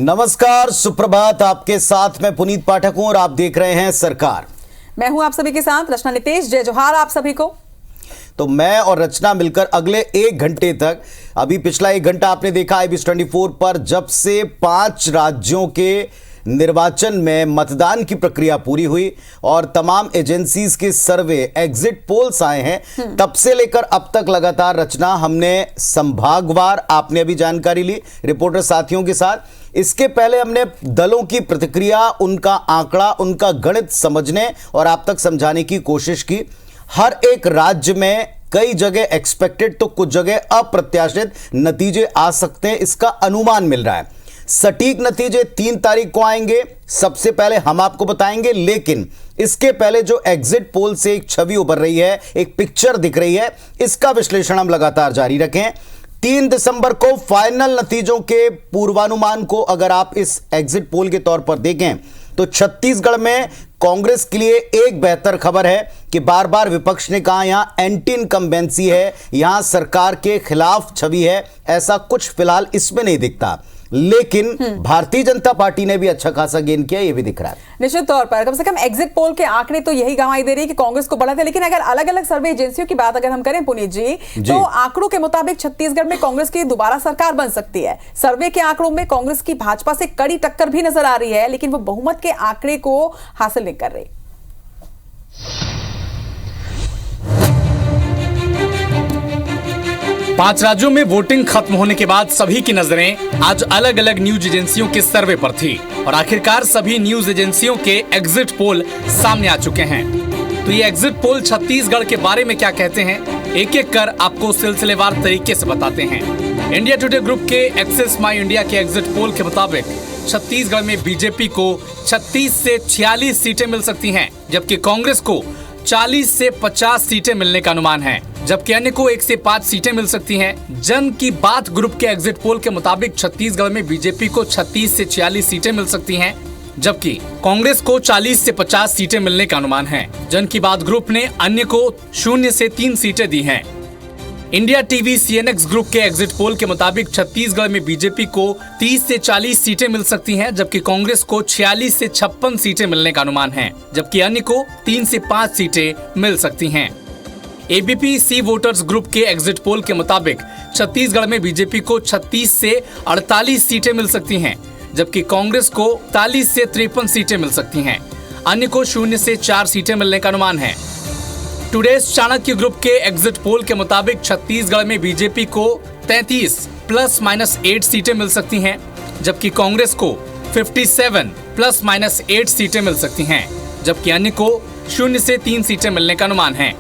नमस्कार, सुप्रभात। आपके साथ मैं पुनीत पाठक हूं और आप देख रहे हैं सरकार। मैं हूं आप सभी के साथ रचना नितेश। जय जोहार आप सभी को। तो मैं और रचना मिलकर अगले 1 घंटे तक, अभी पिछला 1 घंटा आपने देखा IBS24 पर, जब से 5 राज्यों के निर्वाचन में मतदान की प्रक्रिया पूरी हुई और तमाम एजेंसीज के सर्वे, एग्जिट पोल्स आए हैं, तब से लेकर अब तक लगातार रचना हमने संभागवार, आपने अभी जानकारी ली रिपोर्टर साथियों के साथ। इसके पहले हमने दलों की प्रतिक्रिया, उनका आंकड़ा, उनका गणित समझने और आप तक समझाने की कोशिश की। हर एक राज्य में कई जगह एक्सपेक्टेड तो कुछ जगह अप्रत्याशित नतीजे आ सकते हैं, इसका अनुमान मिल रहा है। सटीक नतीजे 3 तारीख को आएंगे, सबसे पहले हम आपको बताएंगे। लेकिन इसके पहले जो एग्जिट पोल से एक छवि उभर रही है, एक पिक्चर दिख रही है, इसका विश्लेषण हम लगातार जारी रखें। 3 दिसंबर को फाइनल नतीजों के पूर्वानुमान को अगर आप इस एग्जिट पोल के तौर पर देखें तो छत्तीसगढ़ में कांग्रेस के लिए एक बेहतर खबर है कि बार बार विपक्ष ने कहा यहां एंटी इनकम्बेंसी है, यहां सरकार के खिलाफ छवि है, ऐसा कुछ फिलहाल इसमें नहीं दिखता। लेकिन भारतीय जनता पार्टी ने भी अच्छा खासा गेन किया, यह भी दिख रहा है। निश्चित तौर पर कम से कम एग्जिट पोल के आंकड़े तो यही गवाही दे रही है कि कांग्रेस को बढ़त है। लेकिन अगर अलग अलग सर्वे एजेंसियों की बात अगर हम करें पुनीत जी, तो आंकड़ों के मुताबिक छत्तीसगढ़ में कांग्रेस की दोबारा सरकार बन सकती है। सर्वे के आंकड़ों में कांग्रेस की भाजपा से कड़ी टक्कर भी नजर आ रही है, लेकिन वो बहुमत के आंकड़े को हासिल नहीं कर रही। 5 राज्यों में वोटिंग खत्म होने के बाद सभी की नजरें आज अलग अलग न्यूज एजेंसियों के सर्वे पर थी और आखिरकार सभी न्यूज एजेंसियों के एग्जिट पोल सामने आ चुके हैं। तो ये एग्जिट पोल छत्तीसगढ़ के बारे में क्या कहते हैं, एक एक कर आपको सिलसिलेवार तरीके से बताते हैं। इंडिया टुडे ग्रुप के एक्सेस माई इंडिया के एग्जिट पोल के मुताबिक छत्तीसगढ़ में बीजेपी को 36 से 46 सीटें मिल सकती हैं, जबकि कांग्रेस को 40 से 50 सीटें मिलने का अनुमान है, जबकि अन्य को 1 से 5 सीटें मिल सकती हैं। जन की बात ग्रुप के एग्जिट पोल के मुताबिक छत्तीसगढ़ में बीजेपी को 36 से 46 सीटें मिल सकती हैं, जबकि कांग्रेस को 40 से 50 सीटें मिलने का अनुमान है। जन की बात ग्रुप ने अन्य को 0 से 3 सीटें दी हैं। इंडिया टीवी CNX ग्रुप के एग्जिट पोल के मुताबिक छत्तीसगढ़ में बीजेपी को 30 से 40 सीटें मिल सकती हैं, जबकि कांग्रेस को 46 से 56 सीटें मिलने का अनुमान है, जबकि अन्य को 3 से 5 सीटें मिल सकती हैं। ABP सी वोटर्स ग्रुप के एग्जिट पोल के मुताबिक छत्तीसगढ़ में बीजेपी को 36 से 48 सीटें मिल सकती हैं, जबकि कांग्रेस को 40 से 53 सीटें मिल सकती हैं। अन्य को 0 से 4 सीटें मिलने का अनुमान है। टुडेज चाणक्य ग्रुप के एग्जिट पोल के मुताबिक छत्तीसगढ़ में बीजेपी को 33 ± 8 सीटें मिल सकती हैं, जबकि कांग्रेस को 57 ± 8 सीटें मिल सकती हैं, जबकि अन्य को 0 से 3 सीटें मिलने का अनुमान है।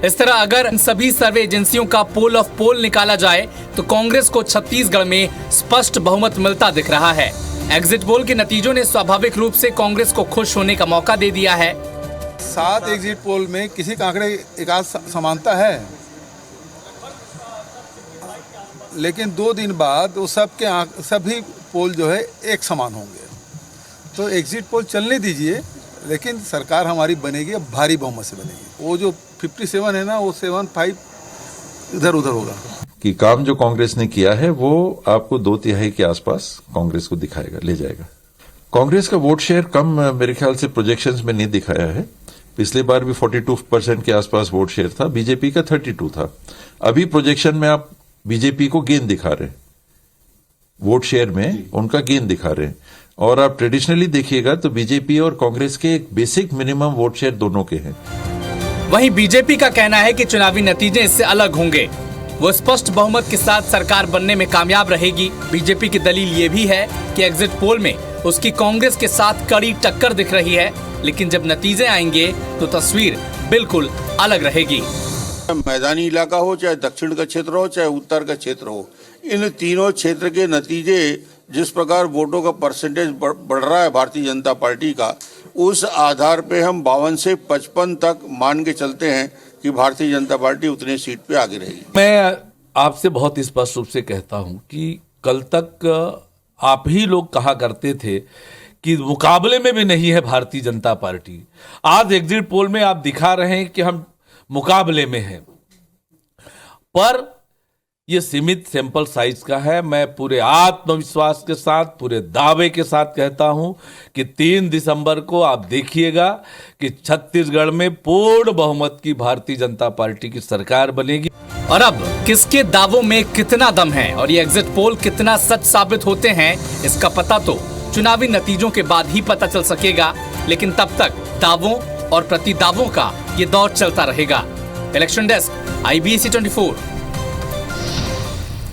इस तरह अगर इन सभी सर्वे एजेंसियों का पोल ऑफ पोल निकाला जाए तो कांग्रेस को छत्तीसगढ़ में स्पष्ट बहुमत मिलता दिख रहा है। एग्जिट पोल के नतीजों ने स्वाभाविक रूप से कांग्रेस को खुश होने का मौका दे दिया है। 7 एग्जिट पोल में किसी का आंकड़े एकाध समानता है, लेकिन 2 दिन बाद वो सभी पोल जो है एक समान होंगे। तो एग्जिट पोल चलने दीजिए, लेकिन सरकार हमारी बनेगी, अब भारी बहुमत से बनेगी। वो जो 57 है ना, वो 75 इधर उधर होगा। कि काम जो कांग्रेस ने किया है वो आपको 2/3 के आसपास कांग्रेस को दिखाएगा, ले जाएगा। कांग्रेस का वोट शेयर कम मेरे ख्याल से प्रोजेक्शंस में नहीं दिखाया है। पिछली बार भी 42% के आसपास वोट शेयर था, बीजेपी का 32 था। अभी प्रोजेक्शन में आप बीजेपी को गेन दिखा रहे हैं, वोट शेयर में उनका गेन दिखा रहे हैं। और आप ट्रेडिशनली देखिएगा तो बीजेपी और कांग्रेस के एक बेसिक मिनिमम वोट शेयर दोनों के हैं। वहीं बीजेपी का कहना है कि चुनावी नतीजे इससे अलग होंगे, वो स्पष्ट बहुमत के साथ सरकार बनने में कामयाब रहेगी। बीजेपी की दलील ये भी है कि एग्जिट पोल में उसकी कांग्रेस के साथ कड़ी टक्कर दिख रही है, लेकिन जब नतीजे आएंगे तो तस्वीर बिल्कुल अलग रहेगी। मैदानी इलाका हो, चाहे दक्षिण का क्षेत्र हो, चाहे उत्तर का क्षेत्र हो, इन तीनों क्षेत्र के नतीजे जिस प्रकार वोटों का परसेंटेज बढ़ रहा है भारतीय जनता पार्टी का, उस आधार पे हम 52 से 55 तक मान के चलते हैं कि भारतीय जनता पार्टी उतने सीट पे आगे रहेगी। मैं आपसे बहुत स्पष्ट रूप से कहता हूं कि कल तक आप ही लोग कहा करते थे कि मुकाबले में भी नहीं है भारतीय जनता पार्टी। आज एग्जिट पोल में आप दिखा रहे हैं कि हम मुकाबले में हैं, पर ये सीमित सैंपल साइज का है। मैं पूरे आत्मविश्वास के साथ, पूरे दावे के साथ कहता हूं कि 3 दिसंबर को आप देखिएगा कि छत्तीसगढ़ में पूर्ण बहुमत की भारतीय जनता पार्टी की सरकार बनेगी। और अब किसके दावों में कितना दम है और ये एग्जिट पोल कितना सच साबित होते हैं, इसका पता तो चुनावी नतीजों के बाद ही पता चल सकेगा। लेकिन तब तक दावों और प्रतिदावों का ये दौर चलता रहेगा। Election desk, IBC 24।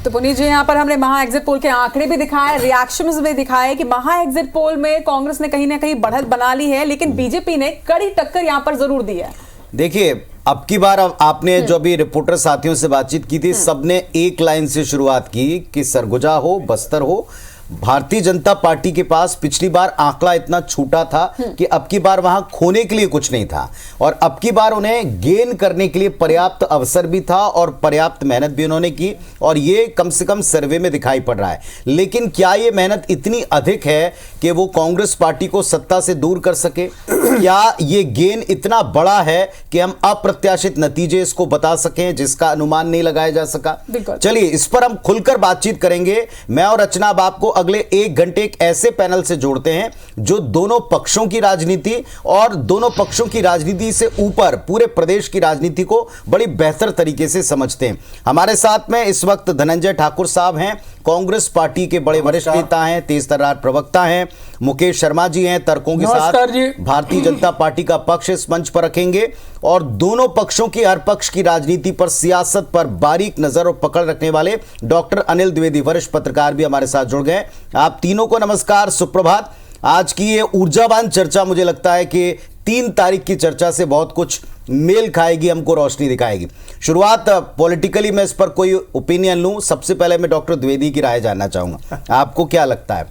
तो पुनीत जी, यहाँ पर हमने महा एग्जिट पोल के आंकड़े भी दिखाए, रिएक्शंस भी दिखाए कि महा एग्जिट पोल में कांग्रेस ने कहीं ना कहीं बढ़त बना ली है, लेकिन बीजेपी ने कड़ी टक्कर यहाँ पर जरूर दी है। देखिए, अब की बार आपने जो भी रिपोर्टर साथियों से बातचीत की थी, सबने एक लाइन से शुरुआत की कि सरगुजा हो, बस्तर हो, भारतीय जनता पार्टी के पास पिछली बार आंकड़ा इतना छूटा था कि अब की बार वहां खोने के लिए कुछ नहीं था, और अब की बार उन्हें गेन करने के लिए पर्याप्त अवसर भी था और पर्याप्त मेहनत भी उन्होंने की, और ये कम से कम सर्वे में दिखाई पड़ रहा है। लेकिन क्या ये मेहनत इतनी अधिक है कि वो कांग्रेस पार्टी को सत्ता से दूर कर सके? क्या ये गेन इतना बड़ा है कि हम अप्रत्याशित नतीजे इसको बता सकें जिसका अनुमान नहीं लगाया जा सका? चलिए, इस पर हम खुलकर बातचीत करेंगे। मैं और रचना अब आपको अगले 1 घंटे एक ऐसे पैनल से जोड़ते हैं जो दोनों पक्षों की राजनीति और दोनों पक्षों की राजनीति से ऊपर पूरे प्रदेश की राजनीति को बड़ी बेहतर तरीके से समझते हैं। हमारे साथ में इस वक्त धनंजय ठाकुर साहब हैं, कांग्रेस पार्टी के बड़े वरिष्ठ नेता हैं, तेज तर्रार प्रवक्ता हैं। मुकेश शर्मा जी हैं, तर्कों के साथ भारतीय जनता पार्टी का पक्ष इस मंच पर रखेंगे, और दोनों पक्षों की, हर पक्ष की राजनीति पर, सियासत पर बारीक नजर और पकड़ रखने वाले डॉक्टर अनिल द्विवेदी, वरिष्ठ पत्रकार, भी हमारे साथ जुड़ गए। आप तीनों को नमस्कार, सुप्रभात। आज की ये ऊर्जावान चर्चा मुझे लगता है कि 3 तारीख की चर्चा से बहुत कुछ मेल खाएगी, हमको रोशनी दिखाएगी। शुरुआत पॉलिटिकली मैं इस पर कोई ओपिनियन लूं, सबसे पहले मैं डॉक्टर द्विवेदी की राय जानना चाहूंगा। आपको क्या लगता है,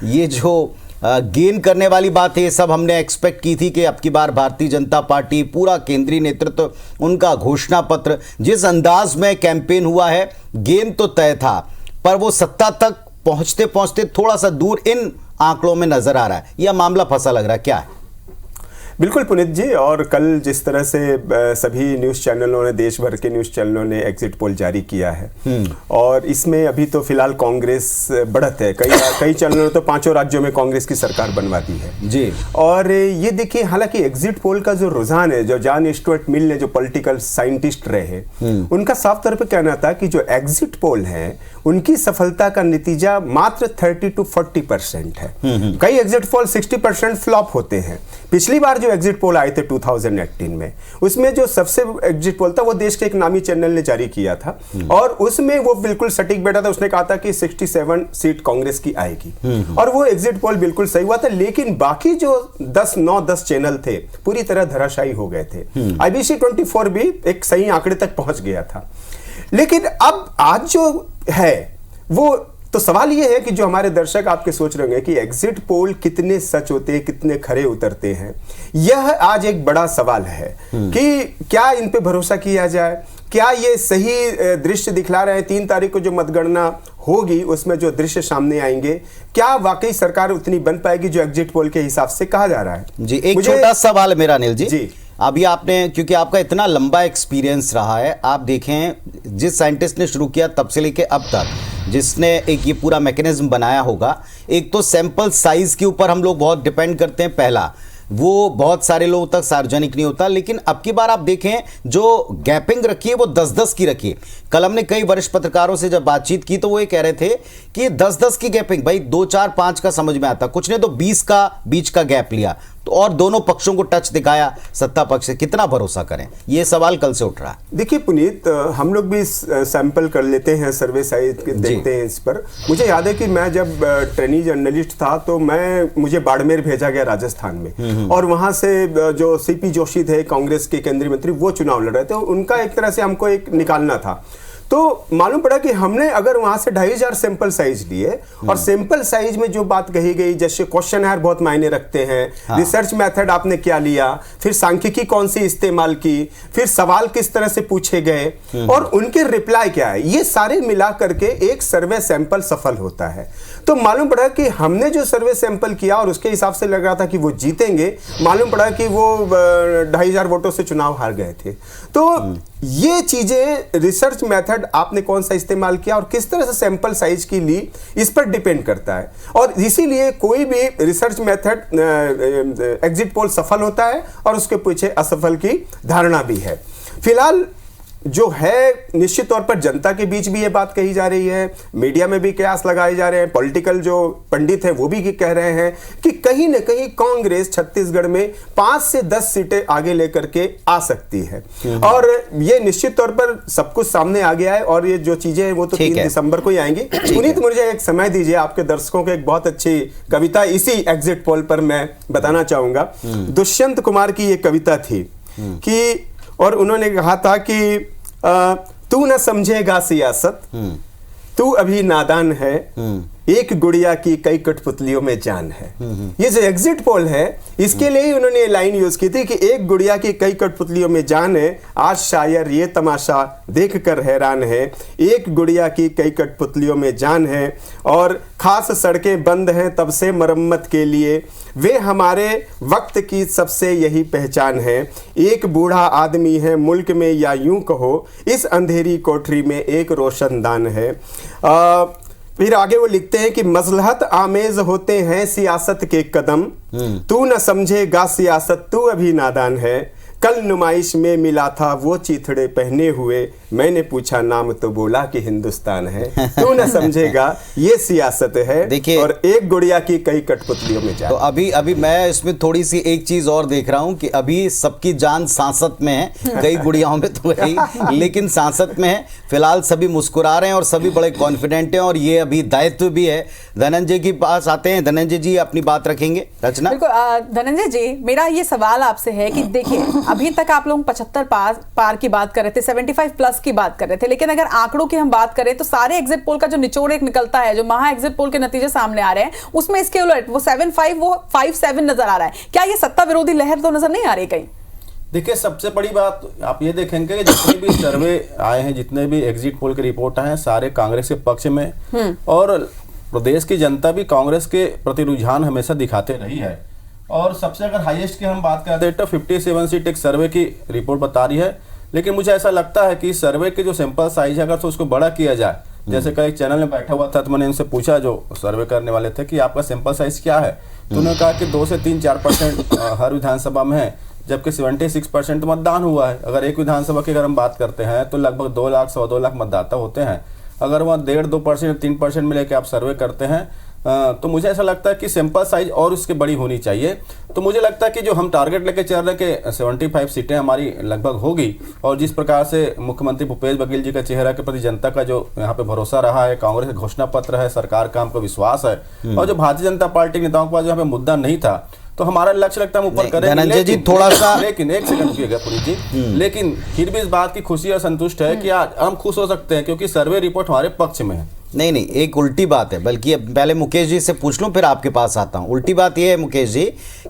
ये जो गेन करने वाली बात है, ये सब हमने एक्सपेक्ट की थी कि अब की बार भारतीय जनता पार्टी, पूरा केंद्रीय नेतृत्व, उनका घोषणा पत्र, जिस अंदाज में कैंपेन हुआ है, गेन तो तय था, पर वो सत्ता तक पहुंचते पहुंचते थोड़ा सा दूर इन आंकड़ों में नजर आ रहा है। यह मामला फंसा लग रहा है, क्या है? बिल्कुल पुनीत जी, और कल जिस तरह से सभी न्यूज़ चैनलों ने, देश भर के न्यूज़ चैनलों ने एग्जिट पोल जारी किया है, और इसमें अभी तो फिलहाल कांग्रेस बढ़त है। कई चैनलों ने तो 5 राज्यों में कांग्रेस की सरकार बनवा दी है जी। और ये देखिए, हालांकि एग्जिट पोल का जो रुझान है, जो जॉन स्टुअर्ट मिल ने, जो पॉलिटिकल साइंटिस्ट रहे, उनका साफ तौर पर कहना था कि जो एग्जिट पोल है उनकी सफलता का नतीजा मात्र 30 to 40% है। कई एग्जिट पोल 60% फ्लॉप होते हैं। पिछली बार जो एग्जिट पोल आए थे 2018 में, उसमें जो सबसे एग्जिट पोल था वो देश के एक नामी चैनल ने जारी किया था, और उसमें वो बिल्कुल सटीक बैठा था। उसने कहा था कि 67 सीट कांग्रेस की आएगी, और वो एग्जिट पोल बिल्कुल सही हुआ था। लेकिन बाकी जो 9-10 चैनल थे पूरी तरह धराशायी हो गए थे। IBC 24 भी एक सही आंकड़े तक पहुंच गया था। लेकिन अब आज जो है वो, तो सवाल ये है कि जो हमारे दर्शक आपके सोच रहे होंगे कि एग्जिट पोल कितने सच होते हैं, कितने खरे उतरते हैं, यह आज एक बड़ा सवाल है कि क्या इन पे भरोसा किया जाए, क्या ये सही दृश्य दिखला रहे हैं। 3 तारीख को जो मतगणना होगी उसमें जो दृश्य सामने आएंगे, क्या वाकई सरकार उतनी बन पाएगी जो एग्जिट पोल के हिसाब से कहा जा रहा है? जी, एक छोटा सवाल मेरा अनिल जी। अभी आपने, क्योंकि आपका इतना लंबा एक्सपीरियंस रहा है, आप देखें जिस साइंटिस्ट ने शुरू किया तब से लेके अब तक, जिसने एक ये पूरा मैकेनिज्म बनाया होगा, एक तो सैंपल साइज के ऊपर हम लोग बहुत डिपेंड करते हैं, पहला वो बहुत सारे लोगों तक सार्वजनिक नहीं होता। लेकिन अब की बार आप देखें जो गैपिंग रखी है वो 10-10 की रखी है। कल हमने कई वरिष्ठ पत्रकारों से जब बातचीत की तो वो ये कह रहे थे कि 10-10 की गैपिंग, भाई 2, 4, 5 का समझ में आता, कुछ ने तो 20 का बीच का गैप लिया, तो और दोनों पक्षों को टच दिखाया सत्ता पक्ष से। कितना भरोसा करें, ये सवाल कल से उठ रहा है। देखिए पुनीत, हम लोग भी सैंपल कर लेते हैं, सर्वे साइट देखते हैं इस पर। मुझे याद है कि मैं जब ट्रेनी जर्नलिस्ट था तो मुझे बाड़मेर भेजा गया राजस्थान में, और वहां से जो CP जोशी थे, कांग्रेस के केंद्रीय मंत्री, वो चुनाव लड़ रहे थे। उनका एक तरह से हमको एक निकालना था, तो मालूम पड़ा कि हमने अगर वहां से 2500 सैंपल साइज लिए, और सैंपल साइज में जो बात कही गई, जैसे क्वेश्चनर बहुत मायने रखते हैं, रिसर्च मेथड आपने क्या लिया, फिर सांख्यिकी कौन सी इस्तेमाल की, फिर सवाल किस तरह से पूछे गए, और उनके रिप्लाई क्या है, ये सारे मिला करके एक सर्वे सैंपल सफल होता है। तो मालूम पड़ा कि हमने जो सर्वे सैंपल किया और उसके हिसाब से लग रहा था कि वो जीतेंगे, मालूम पड़ा कि वो 2500 वोटों से चुनाव हार गए थे। तो ये चीजें, रिसर्च मेथड मेथड आपने कौन सा इस्तेमाल किया और किस तरह से सैंपल साइज की ली, इस पर डिपेंड करता है। और इसीलिए कोई भी रिसर्च मेथड एग्जिट पोल सफल होता है और उसके पीछे असफल की धारणा भी है। फिलहाल जो है निश्चित तौर पर जनता के बीच भी ये बात कही जा रही है, मीडिया में भी कयास लगाए जा रहे हैं, पॉलिटिकल जो पंडित हैं वो भी कह रहे हैं कि कहीं न कहीं कांग्रेस छत्तीसगढ़ में 5 से 10 सीटें आगे लेकर के आ सकती है। और ये निश्चित तौर पर सब कुछ सामने आ गया है और ये जो चीजें हैं वो तो 3 दिसंबर को ही आएंगी। पुनीत, मुझे एक समय दीजिए, आपके दर्शकों को एक बहुत अच्छी कविता इसी एग्जिट पोल पर मैं बताना चाहूंगा। दुष्यंत कुमार की ये कविता थी कि, और उन्होंने कहा था कि तू न समझेगा सियासत, तू अभी नादान है, एक गुड़िया की कई कठपुतलियों में जान है। ये जो एग्जिट पोल है इसके लिए ही उन्होंने ये लाइन यूज की थी कि एक गुड़िया की कई कठपुतलियों में जान है, आज शायर ये तमाशा देख कर हैरान है। एक गुड़िया की कई कठपुतलियों में जान है और खास सड़कें बंद हैं तब से मरम्मत के लिए, वे हमारे वक्त की सबसे यही पहचान है। एक बूढ़ा आदमी है मुल्क में या यूं कहो, इस अंधेरी कोठरी में एक रोशनदान है। फिर आगे वो लिखते हैं कि मसलहत आमेज होते हैं सियासत के कदम, तू न समझेगा सियासत, तू अभी नादान है। कल नुमाइश में मिला था वो चीथड़े पहने हुए, मैंने पूछा नाम तो बोला कि हिंदुस्तान है। तू न समझेगा ये सियासत है, देखिए, और एक गुड़िया की कई कठपुतलियों में जान। तो अभी मैं इसमें थोड़ी सी एक चीज और देख रहा हूं कि अभी सबकी जान सांसत में है, कई गुड़ियाओं में तो है लेकिन सांसत में है। फिलहाल सभी मुस्कुरा रहे हैं और सभी बड़े कॉन्फिडेंट हैं और ये अभी दायित्व भी है। धनंजय के पास आते हैं। धनंजय जी अपनी बात रखेंगे। रचना, धनंजय जी, मेरा ये सवाल आपसे है कि देखिए अभी तक आप लोग 75 पार की बात कर रहे थे, 75 प्लस की बात कर रहे थे, लेकिन अगर आंकड़ों की हम बात करें तो सारे एग्जिट पोल का जो निचोड़ एक निकलता है, जो महा एग्जिट पोल के नतीजे सामने आ रहे हैं, उसमें इसके उलट वो 75 वो 57 नजर आ रहा है। क्या ये सत्ता विरोधी लहर तो नजर नहीं आ रही कहीं? देखिए, सबसे बड़ी बात आप ये देखेंगे कि जितने भी सर्वे आए हैं, जितने भी एग्जिट पोल के रिपोर्ट आए हैं, सारे कांग्रेस के पक्ष में, और प्रदेश की जनता भी कांग्रेस के प्रति रुझान हमेशा दिखाते रही है। और सबसे अगर हाईएस्ट की हम बात करते हैं तो 57 सीट एक सर्वे की रिपोर्ट बता रही है। लेकिन मुझे ऐसा लगता है कि सर्वे के जो सैंपल साइज है अगर तो उसको बड़ा किया जाए, जैसे कल एक चैनल में बैठा हुआ था तो मैंने उनसे पूछा जो सर्वे करने वाले थे कि आपका सैंपल साइज क्या है, तो उन्होंने कहा कि 2 से 3-4% हर विधानसभा में है, जबकि 76% मतदान हुआ है। अगर एक विधानसभा की अगर हम बात करते हैं तो लगभग 2 लाख 2.25 लाख मतदाता होते हैं। अगर वहाँ 1.5-2% 3% में लेके आप सर्वे करते हैं तो मुझे ऐसा लगता है कि सैंपल साइज और उसके बड़ी होनी चाहिए। तो मुझे लगता है कि जो हम टारगेट लेके चल रहे कि 75 सीटें हमारी लगभग होगी, और जिस प्रकार से मुख्यमंत्री भूपेश बघेल जी का चेहरा के प्रति जनता का जो यहाँ पे भरोसा रहा है, कांग्रेस का घोषणा पत्र है, सरकार का हमको विश्वास है, और जो भारतीय जनता पार्टी नेताओं के पास यहाँ पे मुद्दा नहीं था, तो हमारा लक्ष्य लगता है हम ऊपर करेंगे। धनंजय जी थोड़ा सा, लेकिन एक सेकंड रुकिएगा पुनीत जी, लेकिन फिर भी इस बात की खुशी और संतुष्ट है कि आज हम खुश हो सकते हैं क्योंकि सर्वे रिपोर्ट हमारे पक्ष में है। नहीं, एक उल्टी बात है, बल्कि अब पहले मुकेश जी से पूछ लूं फिर आपके पास आता हूं। उल्टी बात यह है मुकेश जी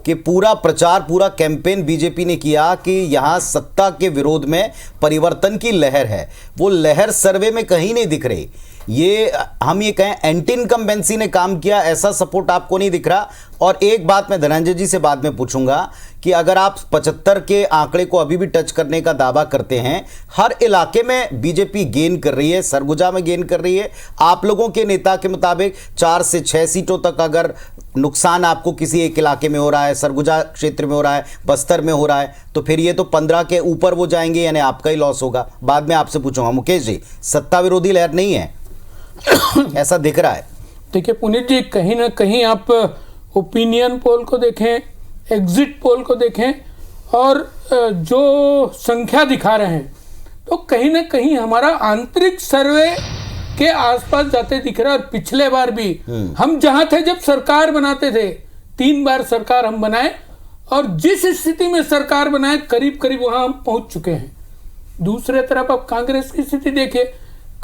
कि पूरा प्रचार, पूरा कैंपेन बीजेपी ने किया कि यहां सत्ता के विरोध में परिवर्तन की लहर है, वो लहर सर्वे में कहीं नहीं दिख रही। ये हम ये कहें एंटी इनकम्बेंसी ने काम किया, ऐसा सपोर्ट आपको नहीं दिख रहा। और एक बात मैं धनंजय जी से बाद में पूछूंगा कि अगर आप 75 के आंकड़े को अभी भी टच करने का दावा करते हैं, हर इलाके में बीजेपी गेन कर रही है, सरगुजा में गेन कर रही है, आप लोगों के नेता के मुताबिक 4 से 6 सीटों तक अगर नुकसान आपको किसी एक इलाके में हो रहा है, सरगुजा क्षेत्र में हो रहा है, बस्तर में हो रहा है, तो फिर ये तो 15 के ऊपर वो जाएंगे, यानी आपका ही लॉस होगा। बाद में आपसे पूछूंगा। मुकेश जी, सत्ता विरोधी लहर नहीं है ऐसा दिख रहा है? देखिए पुनीत जी, कहीं ना कहीं आप ओपिनियन पोल को देखें, एग्जिट पोल को देखें, और जो संख्या दिखा रहे हैं, तो कहीं ना कहीं हमारा आंतरिक सर्वे के आसपास जाते दिख रहा है। और पिछले बार भी हम जहां थे जब सरकार बनाते थे, 3 बार सरकार हम बनाए, और जिस स्थिति में सरकार बनाए करीब करीब वहां हम पहुंच चुके हैं। दूसरे तरफ अब कांग्रेस की स्थिति देखिए,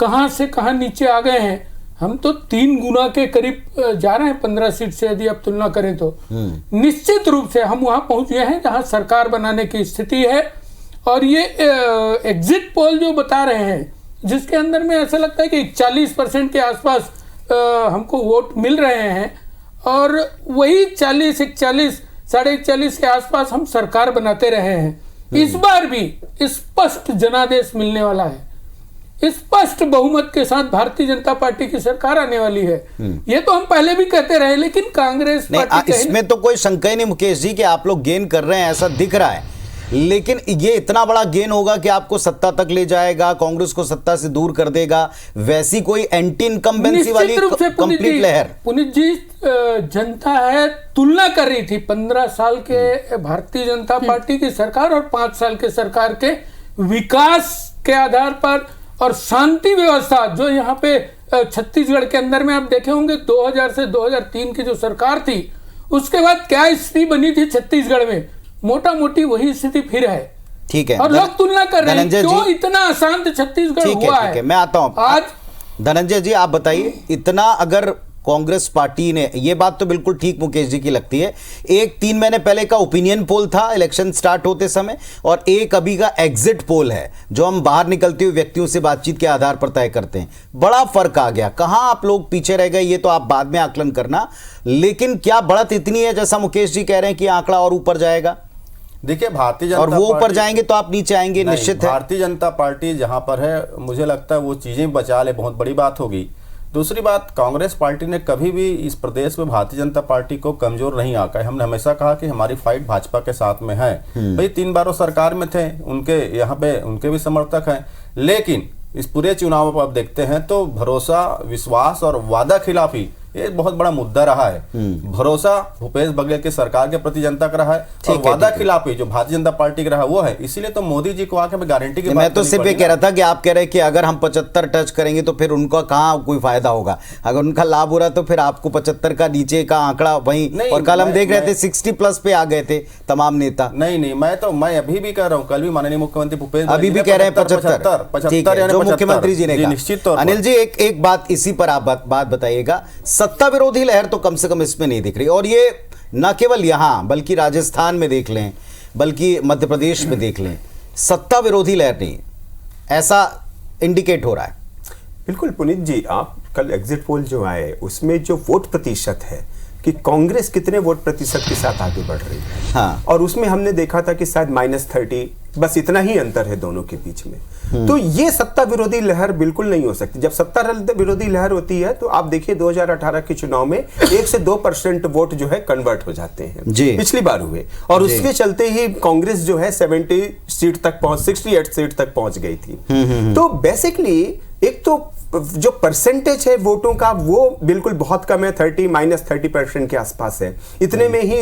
कहां से कहां नीचे आ गए हैं। हम तो 3 गुना के करीब जा रहे हैं 15 सीट से, यदि आप तुलना करें तो निश्चित रूप से हम वहां पहुंच गए हैं जहां सरकार बनाने की स्थिति है। और ये एग्जिट पोल जो बता रहे हैं, जिसके अंदर में ऐसा लगता है कि 40% के आसपास हमको वोट मिल रहे हैं, और वही 40-41, 41.5 के आसपास हम सरकार बनाते रहे हैं। इस बार भी स्पष्ट जनादेश मिलने वाला है। स्पष्ट बहुमत के साथ भारतीय जनता पार्टी की सरकार आने वाली है। ये तो हम पहले भी कहते रहे, लेकिन कांग्रेस पार्टी इसमें तो कोई शंका ही नहीं मुकेश जी कि आप लोग गेन कर रहे हैं, ऐसा दिख रहा है। लेकिन ये इतना बड़ा गेन होगा कि आपको सत्ता तक ले जाएगा, कांग्रेस को सत्ता से दूर कर देगा, वैसी कोई एंटी इनकम्बेंसी वाली कंप्लीट लहर? पुनीत जी, जनता है तुलना कर रही थी 15 साल के भारतीय जनता पार्टी की सरकार और 5 साल के सरकार के विकास के आधार पर और शांति व्यवस्था जो यहाँ पे छत्तीसगढ़ के अंदर में आप देखे होंगे 2000 से 2003 की जो सरकार थी, उसके बाद क्या स्थिति बनी थी छत्तीसगढ़ में, मोटा मोटी वही स्थिति फिर है। ठीक है, और लोग तुलना कर रहे हैं क्यों इतना अशांत छत्तीसगढ़ हुआ है। मैं आता हूं आज। धनंजय जी आप बताइए, इतना अगर कांग्रेस पार्टी ने, ये बात तो बिल्कुल ठीक मुकेश जी की लगती है, एक 3 महीने पहले का ओपिनियन पोल था इलेक्शन स्टार्ट होते समय, और एक अभी का एग्जिट पोल है जो हम बाहर निकलते हुए व्यक्तियों से बातचीत के आधार पर तय करते हैं। बड़ा फर्क आ गया, कहां आप लोग पीछे रह गए ये तो आप बाद में आकलन करना, लेकिन क्या बढ़त इतनी है जैसा मुकेश जी कह रहे हैं कि आंकड़ा और ऊपर जाएगा? देखिए, भारतीय जनता और वो ऊपर जाएंगे तो आप नीचे आएंगे, निश्चित है। भारतीय जनता पार्टी जहां पर है, मुझे लगता है वो चीजें बचा ले, बहुत बड़ी बात होगी। दूसरी बात, कांग्रेस पार्टी ने कभी भी इस प्रदेश में भारतीय जनता पार्टी को कमजोर नहीं आंका है। हमने हमेशा कहा कि हमारी फाइट भाजपा के साथ में है। भाई 3 बार वो सरकार में थे, उनके यहाँ पे उनके भी समर्थक हैं, लेकिन इस पूरे चुनाव पर अब देखते हैं तो भरोसा, विश्वास और वादा खिलाफी ये बहुत बड़ा मुद्दा रहा है। भरोसा भूपेश बघेल की सरकार के प्रति जनता का रहा है, और वादा खिलाफी जो भारतीय जनता पार्टी का रहा वो है। इसीलिए तो मोदी जी को आके गारंटी की बात, मैं तो सिर्फ ये कह रहा था कि आप कह रहे हैं कि अगर हम 75 टच करेंगे तो फिर उनका कहाँ कोई फायदा होगा, अगर उनका लाभ हो रहा तो फिर आपको 75 का नीचे का आंकड़ा वहीं, और कल हम देख रहे थे 60+ पे आ गए थे तमाम नेता। नहीं, मैं अभी भी कह रहा हूँ, कल भी माननीय मुख्यमंत्री भूपेश अभी भी कह रहे हैं 75 जो मुख्यमंत्री जी ने कहा। निश्चित तौर पर। अनिल जी एक बात इसी पर आप बात बताइएगा, सत्ता विरोधी लहर तो कम से कम इसमें नहीं दिख रही, और ये न केवल यहां बल्कि राजस्थान में देख लें, बल्कि मध्य प्रदेश में देख लें, सत्ता विरोधी लहर नहीं, ऐसा इंडिकेट हो रहा है। बिल्कुल पुनीत जी, आप कल एग्जिट पोल जो आए उसमें जो वोट प्रतिशत है कि कांग्रेस कितने वोट प्रतिशत के साथ आगे बढ़ रही है, हाँ। और उसमें हमने देखा था कि शायद -30, बस इतना ही अंतर है दोनों के बीच में। तो ये सत्ता विरोधी लहर बिल्कुल नहीं हो सकती। जब सत्ता विरोधी लहर होती है तो आप देखिए 2018 के चुनाव में 1 से 2% वोट जो है कन्वर्ट हो जाते हैं, पिछली बार हुए, और उसके चलते ही कांग्रेस जो है 68 सीट तक 68 गई थी। तो बेसिकली एक तो जो परसेंटेज है वोटों का वो बिल्कुल बहुत कम है, 30% के आसपास है, इतने में ही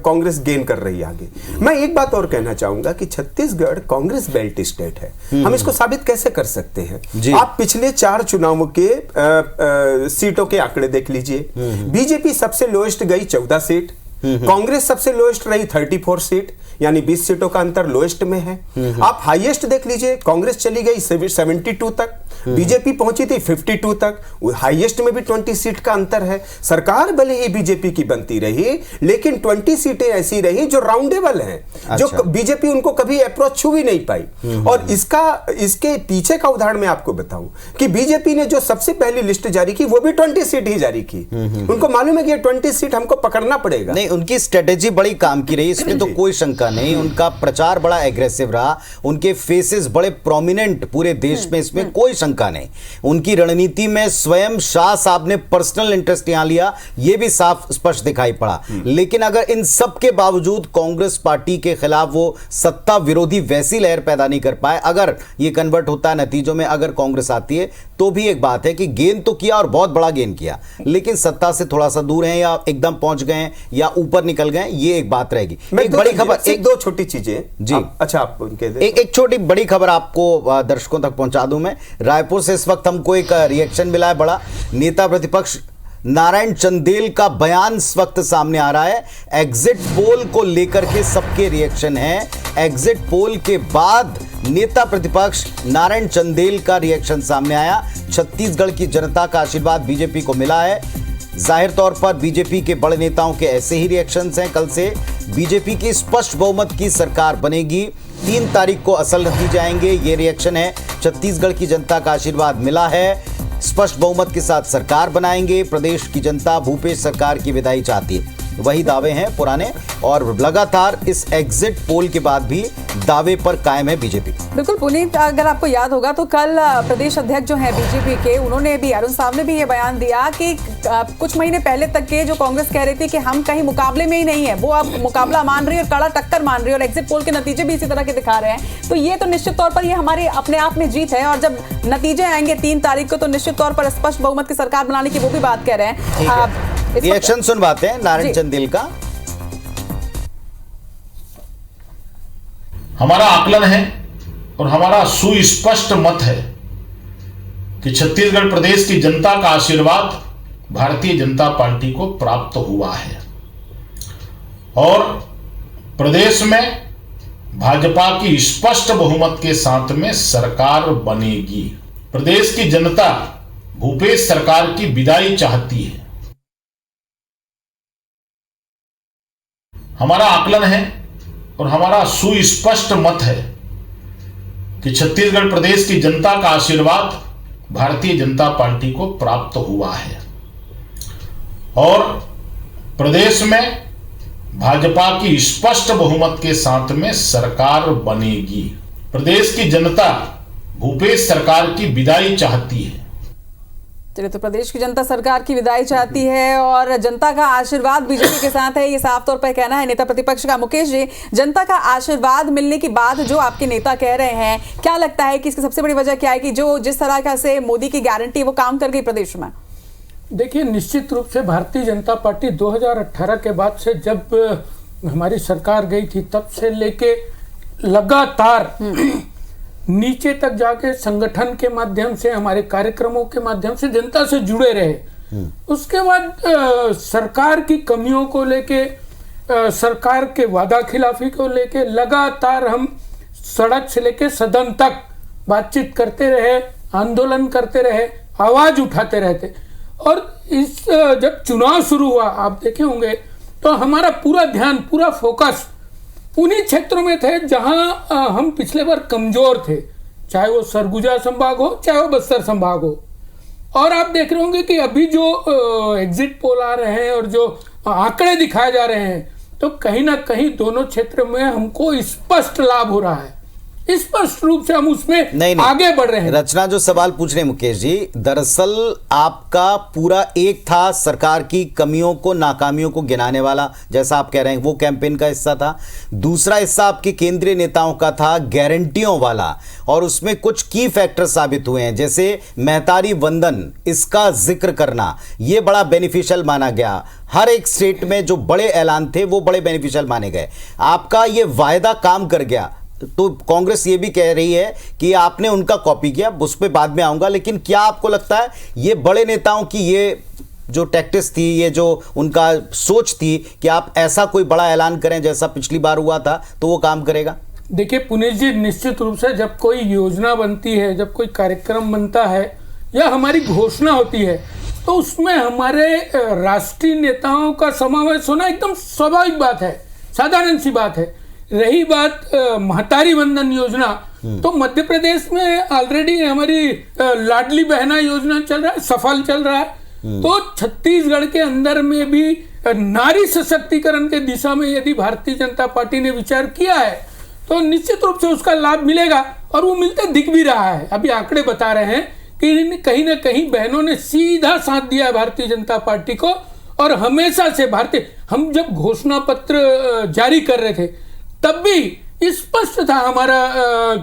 कांग्रेस गेन कर रही है आगे। मैं एक बात और कहना चाहूंगा कि छत्तीसगढ़ कांग्रेस बेल्ट स्टेट है। हम इसको साबित कैसे कर सकते हैं? आप पिछले 4 चुनावों के सीटों के आंकड़े देख लीजिए। बीजेपी सबसे लोएस्ट गई 14 सीट, कांग्रेस सबसे लोएस्ट रही 34 सीट, यानी 20 सीटों का अंतर लोएस्ट में है। आप हाईएस्ट देख लीजिए, कांग्रेस चली गई 72 तक, बीजेपी पहुंची थी 52 तक, हाईएस्ट में भी 20 सीट का अंतर है। सरकार भले ही बीजेपी की बनती रही, लेकिन 20 सीटें ऐसी रही जो राउंडेबल हैं, जो बीजेपी उनको कभी अप्रोच छू भी नहीं पाई। और इसके पीछे का उदाहरण मैं आपको बताऊं कि बीजेपी ने जो सबसे पहली लिस्ट जारी की वो भी 20 सीट ही जारी की। उनको मालूम है कि 20 सीट हमको पकड़ना पड़ेगा। नहीं, उनकी स्ट्रेटेजी बड़ी काम की रही, इसमें तो कोई शंका नहीं। उनका प्रचार बड़ा एग्रेसिव रहा, उनके फेसेस बड़े प्रोमिनेंट पूरे देश में, इसमें कोई शंका नहीं। उनकी रणनीति में स्वयं शाह साहब ने पर्सनल इंटरेस्ट यहां लिया, यह भी साफ स्पष्ट दिखाई पड़ा। लेकिन अगर इन सब के बावजूद कांग्रेस पार्टी के खिलाफ वो सत्ता विरोधी वैसी लहर पैदा नहीं कर पाए, अगर ये कन्वर्ट होता है नतीजों में, अगर कांग्रेस आती है, तो भी एक बात है कि गेन तो किया और बहुत बड़ा गेन किया, लेकिन सत्ता से थोड़ा सा दूर हैं या एकदम पहुंच गए या ऊपर निकल गए, ये एक बात रहेगी। एक बड़ी खबर, एक दो छोटी चीजें जी। अच्छा, आप एक छोटी बड़ी खबर आपको दर्शकों तक पहुंचा दूं मैं। रायपुर से इस वक्त हमको एक रिएक्शन मिला है बड़ा। नेता प्रतिपक्ष नारायण चंदेल का बयान इस वक्त सामने आ रहा है। एग्जिट पोल को लेकर के सबके रिएक्शन है। एग्जिट पोल के बाद नेता प्रतिपक्ष नारायण चंदेल का रिएक्शन सामने आया। छत्तीसगढ़ की जनता का आशीर्वाद बीजेपी को मिला है। जाहिर तौर पर बीजेपी के बड़े नेताओं के ऐसे ही रिएक्शंस हैं। कल से बीजेपी की स्पष्ट बहुमत की सरकार बनेगी। 3 तारीख को असल नतीजे आएंगे, ये रिएक्शन है। छत्तीसगढ़ की जनता का आशीर्वाद मिला है, स्पष्ट बहुमत के साथ सरकार बनाएंगे। प्रदेश की जनता भूपेश सरकार की विदाई चाहती है। वही दावे हैं पुराने, और लगातार इस एग्जिट पोल के बाद भी दावे पर कायम है बीजेपी। बिल्कुल पुनीत, अगर आपको याद होगा तो कल प्रदेश अध्यक्ष जो हैं बीजेपी के, उन्होंने भी, अरुण साहब ने भी ये बयान दिया कि कुछ महीने पहले तक के जो कांग्रेस कह रही थी कि हम कहीं मुकाबले में ही नहीं है, वो अब मुकाबला मान रही है और कड़ा टक्कर मान रही है, और एग्जिट पोल के नतीजे भी इसी तरह के दिखा रहे हैं। तो ये तो निश्चित तौर पर ये हमारी अपने आप में जीत है, और जब नतीजे आएंगे 3 तारीख को तो निश्चित तौर पर स्पष्ट बहुमत की सरकार बनाने की वो भी बात कह रहे हैं। रिएक्शन सुनवाते हैं नारायण चंदेल का। हमारा आकलन है और हमारा सुस्पष्ट मत है कि छत्तीसगढ़ प्रदेश की जनता का आशीर्वाद भारतीय जनता पार्टी को प्राप्त हुआ है और प्रदेश में भाजपा की स्पष्ट बहुमत के साथ में सरकार बनेगी। प्रदेश की जनता भूपेश सरकार की विदाई चाहती है। हमारा आकलन है और हमारा सुस्पष्ट मत है कि छत्तीसगढ़ प्रदेश की जनता का आशीर्वाद भारतीय जनता पार्टी को प्राप्त हुआ है और प्रदेश में भाजपा की स्पष्ट बहुमत के साथ में सरकार बनेगी। प्रदेश की जनता भूपेश सरकार की विदाई चाहती है। चलिए, तो प्रदेश की जनता सरकार की विदाई चाहती है और जनता का आशीर्वाद बीजेपी के साथ है, ये साफ तौर पर कहना है नेता प्रतिपक्ष का। मुकेश जी, जनता का आशीर्वाद मिलने की बात जो आपके नेता कह रहे हैं, क्या लगता है कि इसकी सबसे बड़ी वजह क्या है कि जो जिस तरह का से मोदी की गारंटी वो काम कर गई प्रदेश में? देखिए, निश्चित रूप से भारतीय जनता पार्टी 2018 के बाद से जब हमारी सरकार गई थी तब से लेके लगातार नीचे तक जाके संगठन के माध्यम से, हमारे कार्यक्रमों के माध्यम से जनता से जुड़े रहे। उसके बाद सरकार की कमियों को लेके, सरकार के वादा खिलाफी को लेके लगातार हम सड़क से लेके सदन तक बातचीत करते रहे, आंदोलन करते रहे, आवाज उठाते रहते। और इस जब चुनाव शुरू हुआ, आप देखे होंगे, तो हमारा पूरा ध्यान, पूरा फोकस उन्हीं क्षेत्रों में थे जहां हम पिछले बार कमजोर थे, चाहे वो सरगुजा संभाग हो, चाहे वो बस्तर संभाग हो। और आप देख रहे होंगे कि अभी जो एग्जिट पोल आ रहे हैं और जो आंकड़े दिखाए जा रहे हैं, तो कहीं ना कहीं दोनों क्षेत्र में हमको स्पष्ट लाभ हो रहा है, स्पष्ट रूप से हम उसमें नहीं, आगे बढ़ रहे हैं। रचना जो सवाल पूछ रहे हैं मुकेश जी, दरअसल आपका पूरा एक था सरकार की कमियों को, नाकामियों को गिनाने वाला, जैसा आप कह रहे हैं वो कैंपेन का हिस्सा था। दूसरा हिस्सा आपके केंद्रीय नेताओं का था गारंटियों वाला, और उसमें कुछ की फैक्टर साबित हुए हैं, जैसे महतारी वंदन, इसका जिक्र करना, ये बड़ा बेनिफिशियल माना गया। हर एक स्टेट में जो बड़े ऐलान थे वो बड़े बेनिफिशियल माने गए। आपका ये वायदा काम कर गया, तो कांग्रेस ये भी कह रही है कि आपने उनका कॉपी किया, उस पर बाद में आऊंगा। लेकिन क्या आपको लगता है ये बड़े नेताओं की ये जो टैक्टिक्स थी, ये जो उनका सोच थी कि आप ऐसा कोई बड़ा ऐलान करें जैसा पिछली बार हुआ था, तो वो काम करेगा? देखिए पुनीत जी, निश्चित रूप से जब कोई योजना बनती है, जब कोई कार्यक्रम बनता है या हमारी घोषणा होती है, तो उसमें हमारे राष्ट्रीय नेताओं का समावेश होना एकदम स्वाभाविक बात है, साधारण सी बात है। रही बात महतारी वंदन योजना, तो मध्य प्रदेश में ऑलरेडी हमारी लाडली बहना योजना चल रहा है, सफल चल रहा है। तो छत्तीसगढ़ के अंदर में भी नारी सशक्तिकरण के दिशा में यदि भारतीय जनता पार्टी ने विचार किया है तो निश्चित रूप से उसका लाभ मिलेगा, और वो मिलते दिख भी रहा है। अभी आंकड़े बता रहे हैं कि कहीं ना कहीं बहनों ने सीधा साथ दिया है भारतीय जनता पार्टी को, और हमेशा से हम जब घोषणा पत्र जारी कर रहे थे तब भी स्पष्ट था हमारा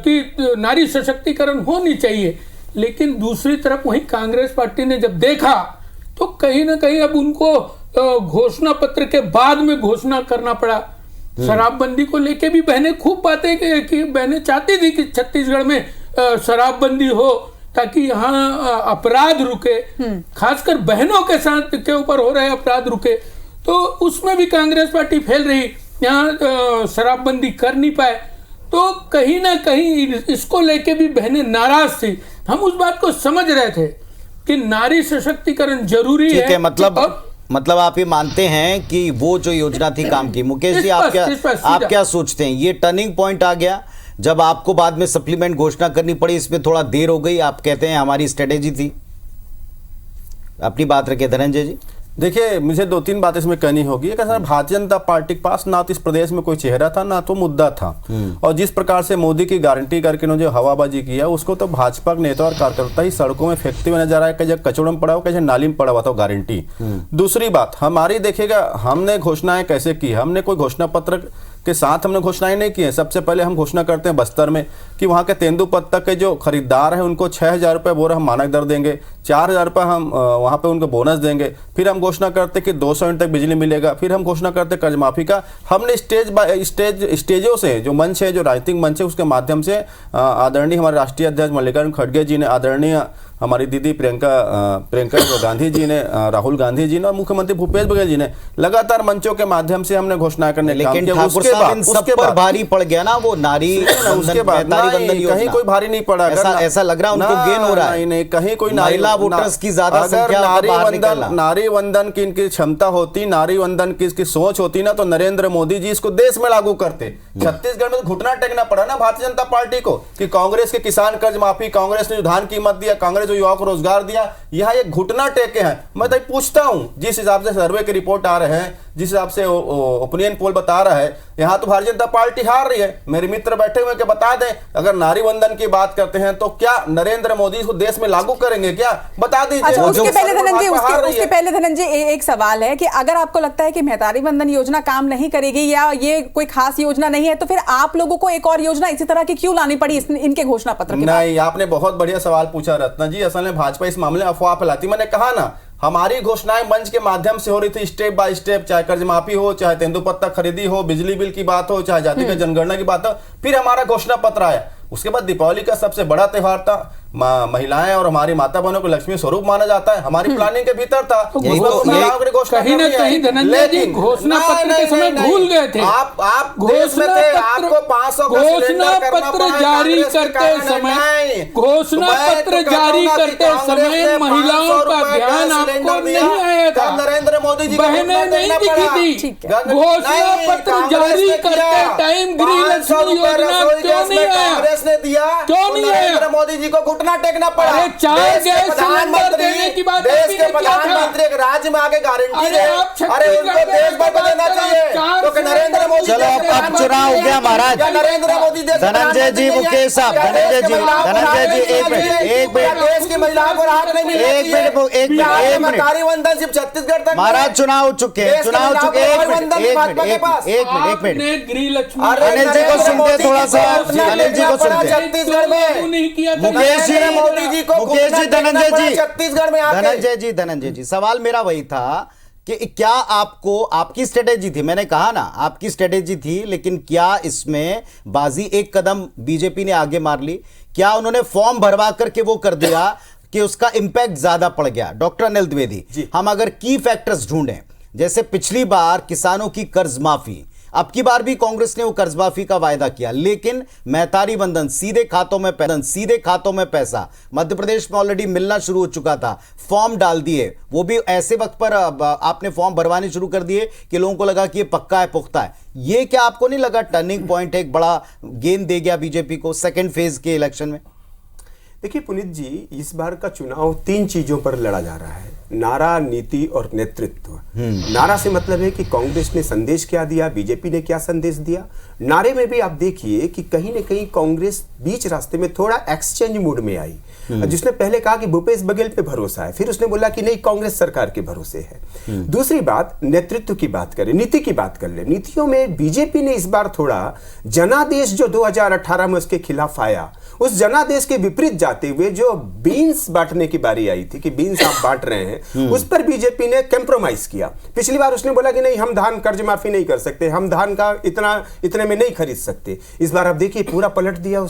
कि नारी सशक्तिकरण होनी चाहिए। लेकिन दूसरी तरफ वहीं कांग्रेस पार्टी ने जब देखा तो कहीं ना कहीं अब उनको घोषणा पत्र के बाद में घोषणा करना पड़ा। शराबबंदी को लेके भी बहनें खूब बातें कि बहनें चाहती थी कि छत्तीसगढ़ में शराबबंदी हो ताकि यहाँ अपराध रुके, खासकर बहनों के साथ के ऊपर हो रहे अपराध रुके। तो उसमें भी कांग्रेस पार्टी फेल रही, यहाँ शराबबंदी कर नहीं पाए। तो कहीं ना कहीं इसको लेके भी बहनें नाराज थी। हम उस बात को समझ रहे थे कि नारी सशक्तिकरण जरूरी है। ठीक है, मतलब आप ये मानते हैं कि वो जो योजना थी काम की। मुकेश जी, आप क्या सोचते हैं, ये टर्निंग पॉइंट आ गया जब आपको बाद में सप्लीमेंट घोषणा करनी पड़ी, इसमें थोड़ा देर हो गई, आप कहते हैं हमारी स्ट्रेटेजी थी? अपनी बात रखिए धनंजय जी। देखिए, मुझे 2-3 बातें इसमें कहनी होगी। एक सर, भारतीय जनता पार्टी के पास ना तो इस प्रदेश में कोई चेहरा था, ना तो मुद्दा था, और जिस प्रकार से मोदी की गारंटी करके उन्होंने जो हवाबाजी किया, उसको तो भाजपा के नेता और कार्यकर्ता ही सड़कों में फेंकते हुए नजर आए, कहीं कचड़ों में पड़ा हो, कहीं नाली में पड़ा हुआ था गारंटी। दूसरी बात, हमारी देखिएगा, हमने घोषणाएं कैसे की, हमने कोई घोषणा पत्र के साथ हमने घोषणाएं नहीं की है। सबसे पहले हम घोषणा करते हैं बस्तर में कि वहाँ के तेंदुपत्ता के जो खरीदार हैं उनको 6,000 रुपये बोरा हम मानक दर देंगे, 4,000 रुपये हम वहाँ पे उनको बोनस देंगे। फिर हम घोषणा करते कि 200 यूनिट तक बिजली मिलेगा। फिर हम घोषणा करते कर्ज माफी का। हमने स्टेजों से जो मंच है, जो राजनीतिक मंच है, उसके माध्यम से आदरणीय हमारे राष्ट्रीय अध्यक्ष मल्लिकार्जुन खड़गे जी ने, आदरणीय हमारी दीदी प्रियंका गांधी जी ने, राहुल गांधी जी ने और मुख्यमंत्री भूपेश बघेल जी ने लगातार मंचों के माध्यम से हमने घोषणा करने का काम किया। उसके बाद भारी पड़ गया ना वो नारी उसके बाद कहीं कोई भारी नहीं पड़ा। ऐसा लग रहा है उनको गेन हो रहा है। नहीं, कहीं कोई महिला वोटर्स की ज्यादा संख्या, नारी वंदन की इनकी क्षमता होती, नारी वंदन की इसकी सोच होती ना, तो नरेंद्र मोदी जी इसको देश में लागू करते। छत्तीसगढ़ में तो घुटना टेकना पड़ा ना भारतीय जनता पार्टी को कि कांग्रेस के किसान कर्ज माफी, कांग्रेस ने जो धान कीमत दिया, कांग्रेस जो युवाओं को रोजगार दिया, यहाँ ये घुटना टेके हैं। मैं तो पूछता हूं, जिस हिसाब से सर्वे के रिपोर्ट आ रहे हैं, जिस हिसाब से ओपिनियन पोल बता रहा है, यहाँ तो भारतीय जनता पार्टी हार रही है। मेरे मित्र बैठे हुए के बता दें, अगर नारी वंदन की बात करते हैं तो क्या नरेंद्र मोदी इसको देश में लागू करेंगे क्या? बता दीजिए। अच्छा, उसके पहले धनंजय एक सवाल है कि अगर आपको लगता है कि मेहतारी वंदन योजना काम नहीं करेगी या ये कोई खास योजना नहीं है, तो फिर आप लोगों को एक और योजना इसी तरह की क्यों लानी पड़ी इनके घोषणा पत्र के बाद? नहीं, आपने बहुत बढ़िया सवाल पूछा रत्ना जी। असल में भाजपा इस मामले में अफवाह फैलाती। मैंने कहा ना, हमारी घोषणाएं मंच के माध्यम से हो रही थी, स्टेप बाय स्टेप, चाहे कर्ज माफी हो, चाहे तेंदुपत्ता खरीदी हो, बिजली बिल की बात हो, चाहे जातिगत जनगणना की बात हो। फिर हमारा घोषणा पत्र आया। उसके बाद दीपावली का सबसे बड़ा त्योहार था, महिलाएं और हमारी माता बहनों को लक्ष्मी स्वरूप माना जाता है, हमारी प्लानिंग के भीतर था। कहीं न कहीं धनंजय जी घोषणा पत्र के समय भूल गए थे। आप देश में थे, आपको 500 घोषणा पत्र जारी करते समय महिलाओं का ध्यान आपको नहीं आया था। नरेंद्र मोदी जी बहनें नहीं दिखी थी। घोषणा पत्र जारी करते टाइम गृहलक्ष्मी योजना क्यों नहीं आया? कांग्रेस ने दिया, क्यों नहीं आया? नरेंद्र मोदी जी को घुटना टेकना पड़ा। अरे 4 गैस सिलेंडर देने की बात देश के प्रधानमंत्री एक राज्य में आगे गारंटी दे, अरे उनको देश भर को देना चाहिए, क्योंकि नरेंद्र मोदी। चलो अब चुनाव हो गया महाराज। नरेंद्र मोदी धनंजय जी, मुकेश साहब, धनंजय जी एक मिनट, देश की महिलाओं को राहत नहीं मिली। एक मिनट महतारी वंदन सिर्फ छत्तीसगढ़ तक महाराज चुनाव हो चुके हैं, चुनाव हो चुके हैं। एक मिनट अनिल जी को सुनते थोड़ा सा, अनिल जी को सुनते। छत्तीसगढ़ में मुकेश जी, मोदी जी को धनंजय जी, छत्तीसगढ़ में धनंजय जी, सवाल मेरा वही था कि क्या आपको, आपकी स्ट्रेटेजी थी, मैंने कहा ना आपकी स्ट्रेटेजी थी, लेकिन क्या इसमें बाजी एक कदम बीजेपी ने आगे मार ली? क्या उन्होंने फॉर्म भरवा करके वो कर दिया कि उसका इंपैक्ट ज्यादा पड़ गया? डॉक्टर अनिल द्विवेदी, हम अगर की फैक्टर्स ढूंढें, जैसे पिछली बार किसानों की कर्ज माफी, अब की बार भी कांग्रेस ने वो कर्ज माफी का वायदा किया, लेकिन मेहतारी वंदन सीधे खातों में पैसा मध्य प्रदेश में ऑलरेडी मिलना शुरू हो चुका था, फॉर्म डाल दिए, वो भी ऐसे वक्त पर आपने फॉर्म भरवाने शुरू कर दिए कि लोगों को लगा कि ये पक्का है, पुख्ता है। ये क्या आपको नहीं लगा टर्निंग पॉइंट है, एक बड़ा गेन दे गया बीजेपी को सेकेंड फेज के इलेक्शन में? देखिए पुनीत जी, इस बार का चुनाव 3 चीजों पर लड़ा जा रहा है, नारा, नीति और नेतृत्व। नारा से मतलब है कि कांग्रेस ने संदेश क्या दिया, बीजेपी ने क्या संदेश दिया। नारे में भी आप देखिए कि कहीं ना कहीं कांग्रेस बीच रास्ते में थोड़ा एक्सचेंज मूड में आई, जिसने पहले कहा कि भूपेश बघेल पे भरोसा है, फिर उसने बोला कि नहीं कांग्रेस सरकार के भरोसे है। दूसरी बात, नेतृत्व की बात करें, नीति की बात कर ले। नीतियों में बीजेपी ने इस बार थोड़ा जनादेश जो 2018 में उसके खिलाफ आया, उस जनादेश के विपरीत जाते हुए जो बीन्स बांटने की बारी आई थी कि बीन्स आप बांट रहे हैं, उस पर बीजेपी ने कंप्रोमाइज किया। पिछली बार उसने बोला कि नहीं हम धान कर्ज माफी नहीं कर सकते, हम धान का इतने में नहीं खरीद सकते। इस बार आप देखिए पूरा पलट दिया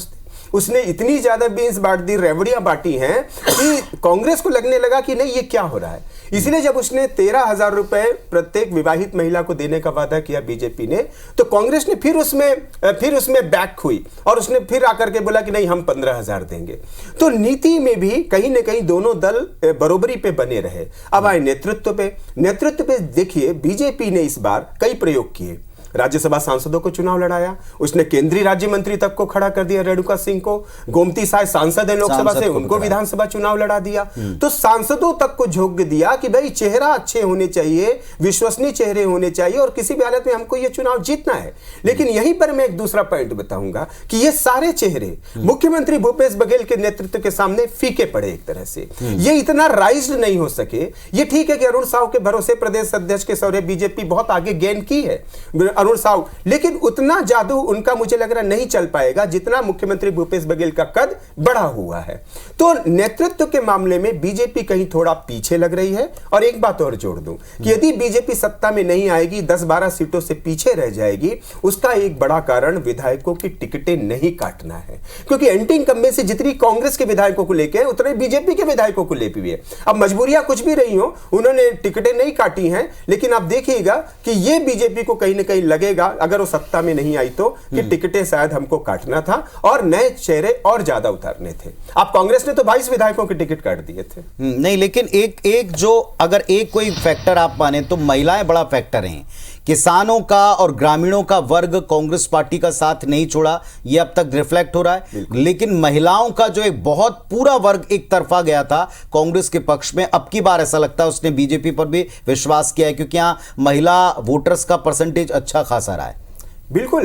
उसने इतनी ज्यादा बीन्स बांट दी, रेवड़ियां बांटी हैं कि कांग्रेस को लगने लगा कि नहीं ये क्या हो रहा है। इसलिए जब उसने 13,000 रुपए प्रत्येक विवाहित महिला को देने का वादा किया बीजेपी ने, तो कांग्रेस ने फिर उसमें बैक हुई और उसने फिर आकर के बोला कि नहीं हम 15,000 देंगे। तो नीति में भी कहीं ना कहीं दोनों दल बरोबरी पे बने रहे। अब आए नेतृत्व पे देखिए बीजेपी ने इस बार कई प्रयोग किए। राज्यसभा सांसदों को चुनाव लड़ाया, उसने केंद्रीय राज्य मंत्री तक को खड़ा कर दिया, रेणुका सिंह को। गोमती साय सांसद है लोकसभा से, उनको विधानसभा चुनाव लड़ा दिया। तो सांसदों तक को झोंक दिया कि भाई चेहरा अच्छे होने चाहिए, विश्वसनीय चेहरे होने चाहिए और किसी भी हालत में हमको ये चुनाव जीतना है। लेकिन यहीं पर मैं एक दूसरा पॉइंट बताऊंगा कि ये सारे चेहरे मुख्यमंत्री भूपेश बघेल के नेतृत्व के सामने फीके पड़े एक तरह से। ये इतना राइज्ड नहीं हो सके। ये ठीक है कि अरुण साहू के भरोसे प्रदेश अध्यक्ष के सौरे बीजेपी बहुत आगे गेन की है, अरुण साहू, लेकिन उतना जादू उनका मुझे लग रहा नहीं चल पाएगा जितना मुख्यमंत्री भूपेश बघेल का कद बढ़ा हुआ है। तो नेतृत्व के मामले में बीजेपी कहीं थोड़ा पीछे लग रही है। और एक बात और जोड़ दूं कि यदि बीजेपी सत्ता में नहीं आएगी, 10-12 सीटों से पीछे रह जाएगी, उसका एक बड़ा कारण विधायकों की टिकटें नहीं काटना है। क्योंकि एंटी इनकम्बेंसी जितनी कांग्रेस के विधायकों को लेकर उतने बीजेपी के विधायकों को ले भी है। अब मजबूरियां कुछ भी रही हो, उन्होंने टिकटें नहीं काटी हैं, लेकिन आप देखिएगा कि ये बीजेपी को कहीं ना कहीं लगेगा, अगर वो सत्ता में नहीं आई तो, कि टिकटें शायद हमको काटना था और नए चेहरे और ज्यादा उतारने थे। आप कांग्रेस ने तो 22 विधायकों के टिकट काट दिए थे। नहीं, लेकिन एक जो अगर एक कोई फैक्टर आप माने तो महिलाएं बड़ा फैक्टर हैं। किसानों का और ग्रामीणों का वर्ग कांग्रेस पार्टी का साथ नहीं छोड़ा, यह अब तक रिफ्लेक्ट हो रहा है। लेकिन महिलाओं का जो एक बहुत पूरा वर्ग एक तरफा गया था कांग्रेस के पक्ष में, अब की बार ऐसा लगता है उसने बीजेपी पर भी विश्वास किया है, क्योंकि यहां महिला वोटर्स का परसेंटेज अच्छा खासा रहा है। बिल्कुल,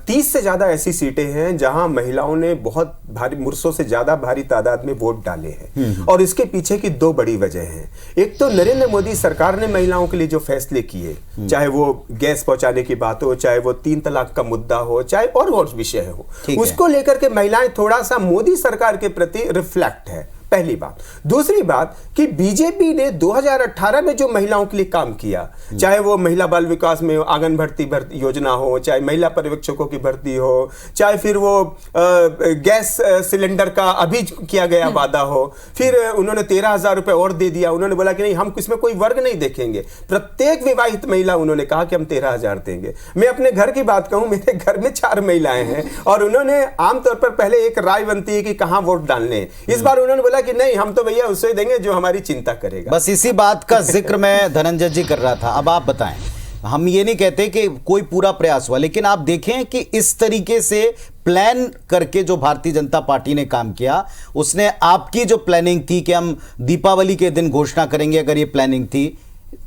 30 से ज्यादा ऐसी सीटें हैं जहां महिलाओं ने बहुत भारी, मुर्सों से ज्यादा भारी तादाद में वोट डाले हैं। और इसके पीछे की दो बड़ी वजह हैं। एक तो नरेंद्र मोदी सरकार ने महिलाओं के लिए जो फैसले किए, चाहे वो गैस पहुंचाने की बात हो, चाहे वो 3 तलाक का मुद्दा हो, चाहे और विषय हो, उसको लेकर के महिलाएं थोड़ा सा मोदी सरकार के प्रति रिफ्लेक्ट है, पहली बात। दूसरी बात कि बीजेपी ने 2018 में जो महिलाओं के लिए काम किया, चाहे वो महिला बाल विकास में आंगन भर्ती योजना हो, चाहे महिला पर्यवेक्षकों की भर्ती हो, चाहे फिर वो गैस सिलेंडर का अभी किया गया वादा हो, फिर उन्होंने 13,000 रुपए और दे दिया। उन्होंने बोला कि नहीं, हम इसमें कोई वर्ग नहीं देखेंगे, प्रत्येक विवाहित महिला उन्होंने कहा कि हम 13,000 देंगे। मैं अपने घर की बात कहूं, मेरे घर में 4 महिलाएं हैं और उन्होंने आमतौर पर पहले एक राय बनती है कि कहां वोट डालने, इस बार उन्होंने बोला कि नहीं, हम तो भैया उसे देंगे जो हमारी चिंता करेगा। बस इसी बात का जिक्र मैं धनंजय जी कर रहा था। अब आप बताएं, हम ये नहीं कहते कि कोई पूरा प्रयास हुआ, लेकिन आप देखें कि इस तरीके से प्लान करके जो भारतीय जनता पार्टी ने काम किया, उसने आपकी जो प्लानिंग थी कि हम दीपावली के दिन घोषणा करेंगे, अगर ये प्लानिंग थी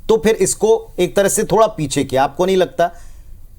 तो फिर इसको एक तरह से थोड़ा पीछे किया। आपको नहीं लगता?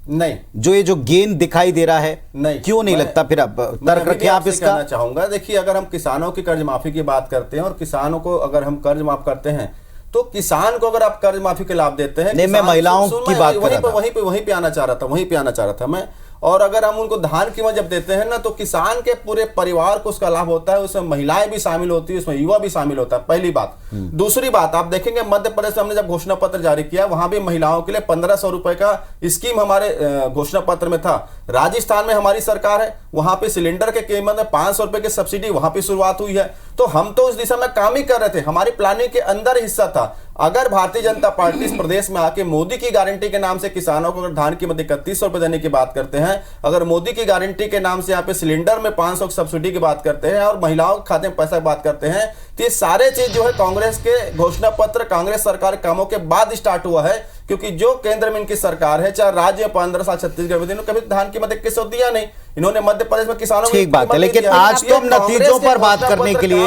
नहीं, जो ये जो गेन दिखाई दे रहा है, नहीं, क्यों नहीं लगता? फिर अब तर्क रखिए आप इसका। कहना चाहूंगा, देखिए, अगर हम किसानों की कर्ज माफी की बात करते हैं और किसानों को अगर हम कर्ज माफ करते हैं, तो किसान को अगर आप कर्ज माफी के लाभ देते हैं, नहीं, मैं महिलाओं की बात कर रहा था, वहीं पे आना चाह रहा था मैं। और अगर हम उनको धान कीमत जब देते हैं ना, तो किसान के पूरे परिवार को उसका लाभ होता है, उसमें महिलाएं भी शामिल होती है, उसमें युवा भी शामिल होता है, पहली बात। दूसरी बात, आप देखेंगे मध्य प्रदेश में हमने जब घोषणा पत्र जारी किया, वहां भी महिलाओं के लिए 1500 रुपए का स्कीम हमारे घोषणा पत्र में था। राजस्थान में हमारी सरकार है, वहां पे सिलेंडर के कीमत में 500 रुपए की सब्सिडी वहां पे शुरुआत हुई है। तो हम तो उस दिशा में काम ही कर रहे थे, हमारी प्लानिंग के अंदर हिस्सा था। अगर भारतीय जनता पार्टी इस प्रदेश में आके मोदी की गारंटी के नाम से किसानों को अगर धान की कीमत 3100 रुपए देने की बात करते हैं, अगर मोदी की गारंटी के नाम से यहाँ पे सिलेंडर में 500 सब्सिडी की बात करते हैं और महिलाओं के खाते में पैसा की बात करते हैं, तो ये सारे चीज जो है कांग्रेस के घोषणा पत्र, कांग्रेस सरकार कामों के बाद स्टार्ट हुआ है। क्योंकि जो केंद्र में इनकी सरकार है, चाहे राज्य में 15 साल छत्तीसगढ़ में, इन्होंने कभी धान की कीमत 2100 दिया नहीं। इन्होंने मध्य प्रदेश में किसानों ठीक बात है, लेकिन आज तो हम नतीजों पर बात करने के लिए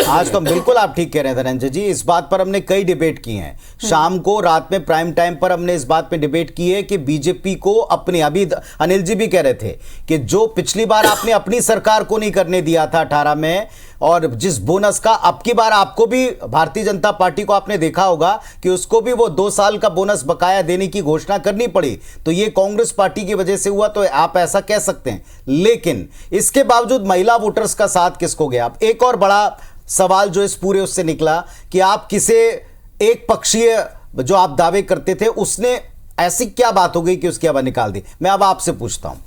आज तो बिल्कुल आप ठीक कह रहे हैं धनंजय जी। इस बात पर हमने कई डिबेट की हैं, शाम को रात में प्राइम टाइम पर हमने इस बात पे डिबेट की है कि बीजेपी को अपनी, अभी अनिल जी भी कह रहे थे कि जो पिछली बार आपने अपनी सरकार को नहीं करने दिया था 18 में, और जिस बोनस का अब की बार आपको भी भारतीय जनता पार्टी को आपने देखा होगा कि उसको भी वो 2 साल का बोनस बकाया देने की घोषणा करनी पड़ी, तो ये कांग्रेस पार्टी की वजह से हुआ, तो आप ऐसा कह सकते हैं। लेकिन इसके बावजूद महिला वोटर्स का साथ किसको गया? अब एक और बड़ा सवाल जो इस पूरे उससे निकला कि आप किसे एक पक्षीय जो आप दावे करते थे, उसने ऐसी क्या बात हो गई कि उसकी अब निकाल दी? मैं अब आपसे पूछता हूं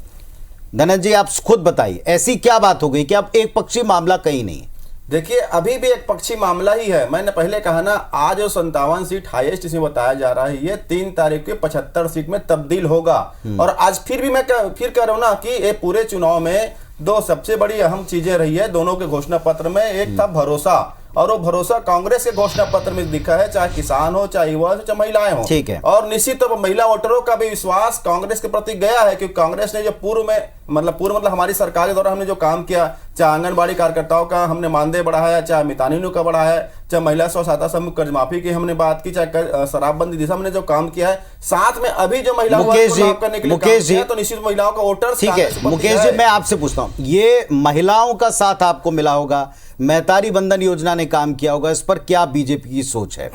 धनंजय, आप खुद बताइए, ऐसी क्या बात हो गई कि अब एक पक्षी मामला कहीं नहीं? देखिए, अभी भी एक पक्षी मामला ही है। मैंने पहले कहा ना, आज जो 57 सीट हाईएस्ट इसमें बताया जा रहा है, ये 3 तारीख के 75 सीट में तब्दील होगा। और आज फिर भी मैं फिर कह रहा हूं ना कि ये पूरे चुनाव में 2 सबसे बड़ी अहम चीजें रही है दोनों के घोषणा पत्र में। एक था भरोसा, और वो भरोसा कांग्रेस के घोषणा पत्र में दिखा है, चाहे किसान हो, चाहे युवा हो, चाहे महिलाएं हो। ठीक है। और निश्चित तौर पर महिला वोटरों का भी विश्वास कांग्रेस के प्रति गया है, क्योंकि कांग्रेस ने जो पूर्व मतलब हमारी सरकार के दौरान हमने जो काम किया, चाहे आंगनबाड़ी कार्यकर्ताओं का हमने मानदेय बढ़ाया, चाहे मितानिनों का बढ़ाया, चाहे महिला स्व सहायता समूह कर्ज माफी की हमने बात की, चाहे शराबबंदी दिशा हमने जो काम किया है, साथ में अभी जो महिलाओं को लाभ करने के लिए काम किया, तो निश्चित महिलाओं का वोटर्स। ठीक है मुकेश जी, मैं आपसे पूछता हूं, ये महिलाओं का साथ आपको मिला होगा, महतारी बंधन योजना ने काम किया होगा, इस पर क्या बीजेपी की सोच है?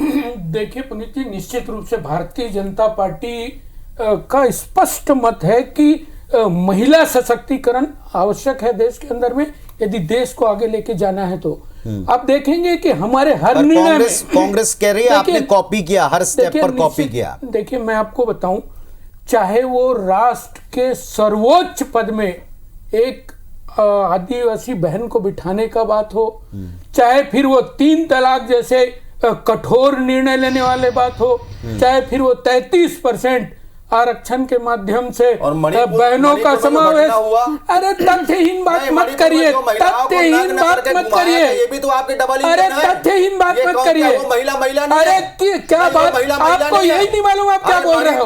देखिए पुनीत जी, निश्चित रूप से भारतीय जनता पार्टी का स्पष्ट मत है कि महिला सशक्तिकरण आवश्यक है देश के अंदर में, यदि देश को आगे लेके जाना है तो। आप देखेंगे कि हमारे हर निर्णय में कांग्रेस कह रही है आपने कॉपी किया, हर स्टेप पर कॉपी किया। देखिए मैं आपको बताऊं, चाहे वो राष्ट्र के सर्वोच्च पद में एक आदिवासी बहन को बिठाने का बात हो, चाहे फिर वो 3 तलाक जैसे कठोर निर्णय लेने वाले बात हो, चाहे फिर वो 33% आरक्षण के माध्यम से बहनों का समावेश। अरे तथ्यहीन बात मत करिए, तथ्यहीन बात मत करिए, ये भी तो आपके डबल इंजन अरे है। तथ्यहीन बात मत करिए। अरे क्या बात, आपको यही नहीं मालूम आप क्या बोल रहे हो?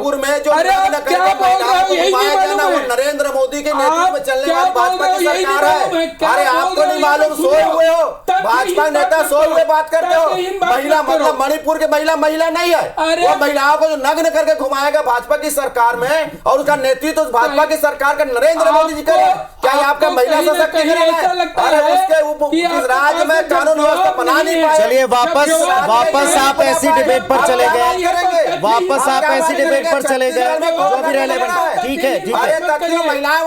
अरे आप क्या बोल रहे हो यही नहीं मालूम है? नरेंद्र मोदी के नेतृत्व में चलने वाली भाजपा की यही नहीं सरकार मालूम है? है। अरे आपको नहीं मालूम, सोए हुए हो, भाजपा नेता सोए हुए बात करते हो। महिला मतलब मणिपुर के महिला नहीं है, वो महिलाओं को जो नग्न करके घुमाएगा भाजपा की सरकार में, और उसका नेतृत्व तो भाजपा की सरकार का नरेंद्र मोदी जी करे। क्या ये आपका महिला सशक्तिकरण है? अरे उसके इस राज्य में कानून व्यवस्था बना नहीं पाए। चलिए वापस आप ऐसी डिबेट पर चले गए, वापस आप ऐसी डिबेट पर चले गए जो भी रेलेवेंट है। ठीक है ठीक है, महिलाएं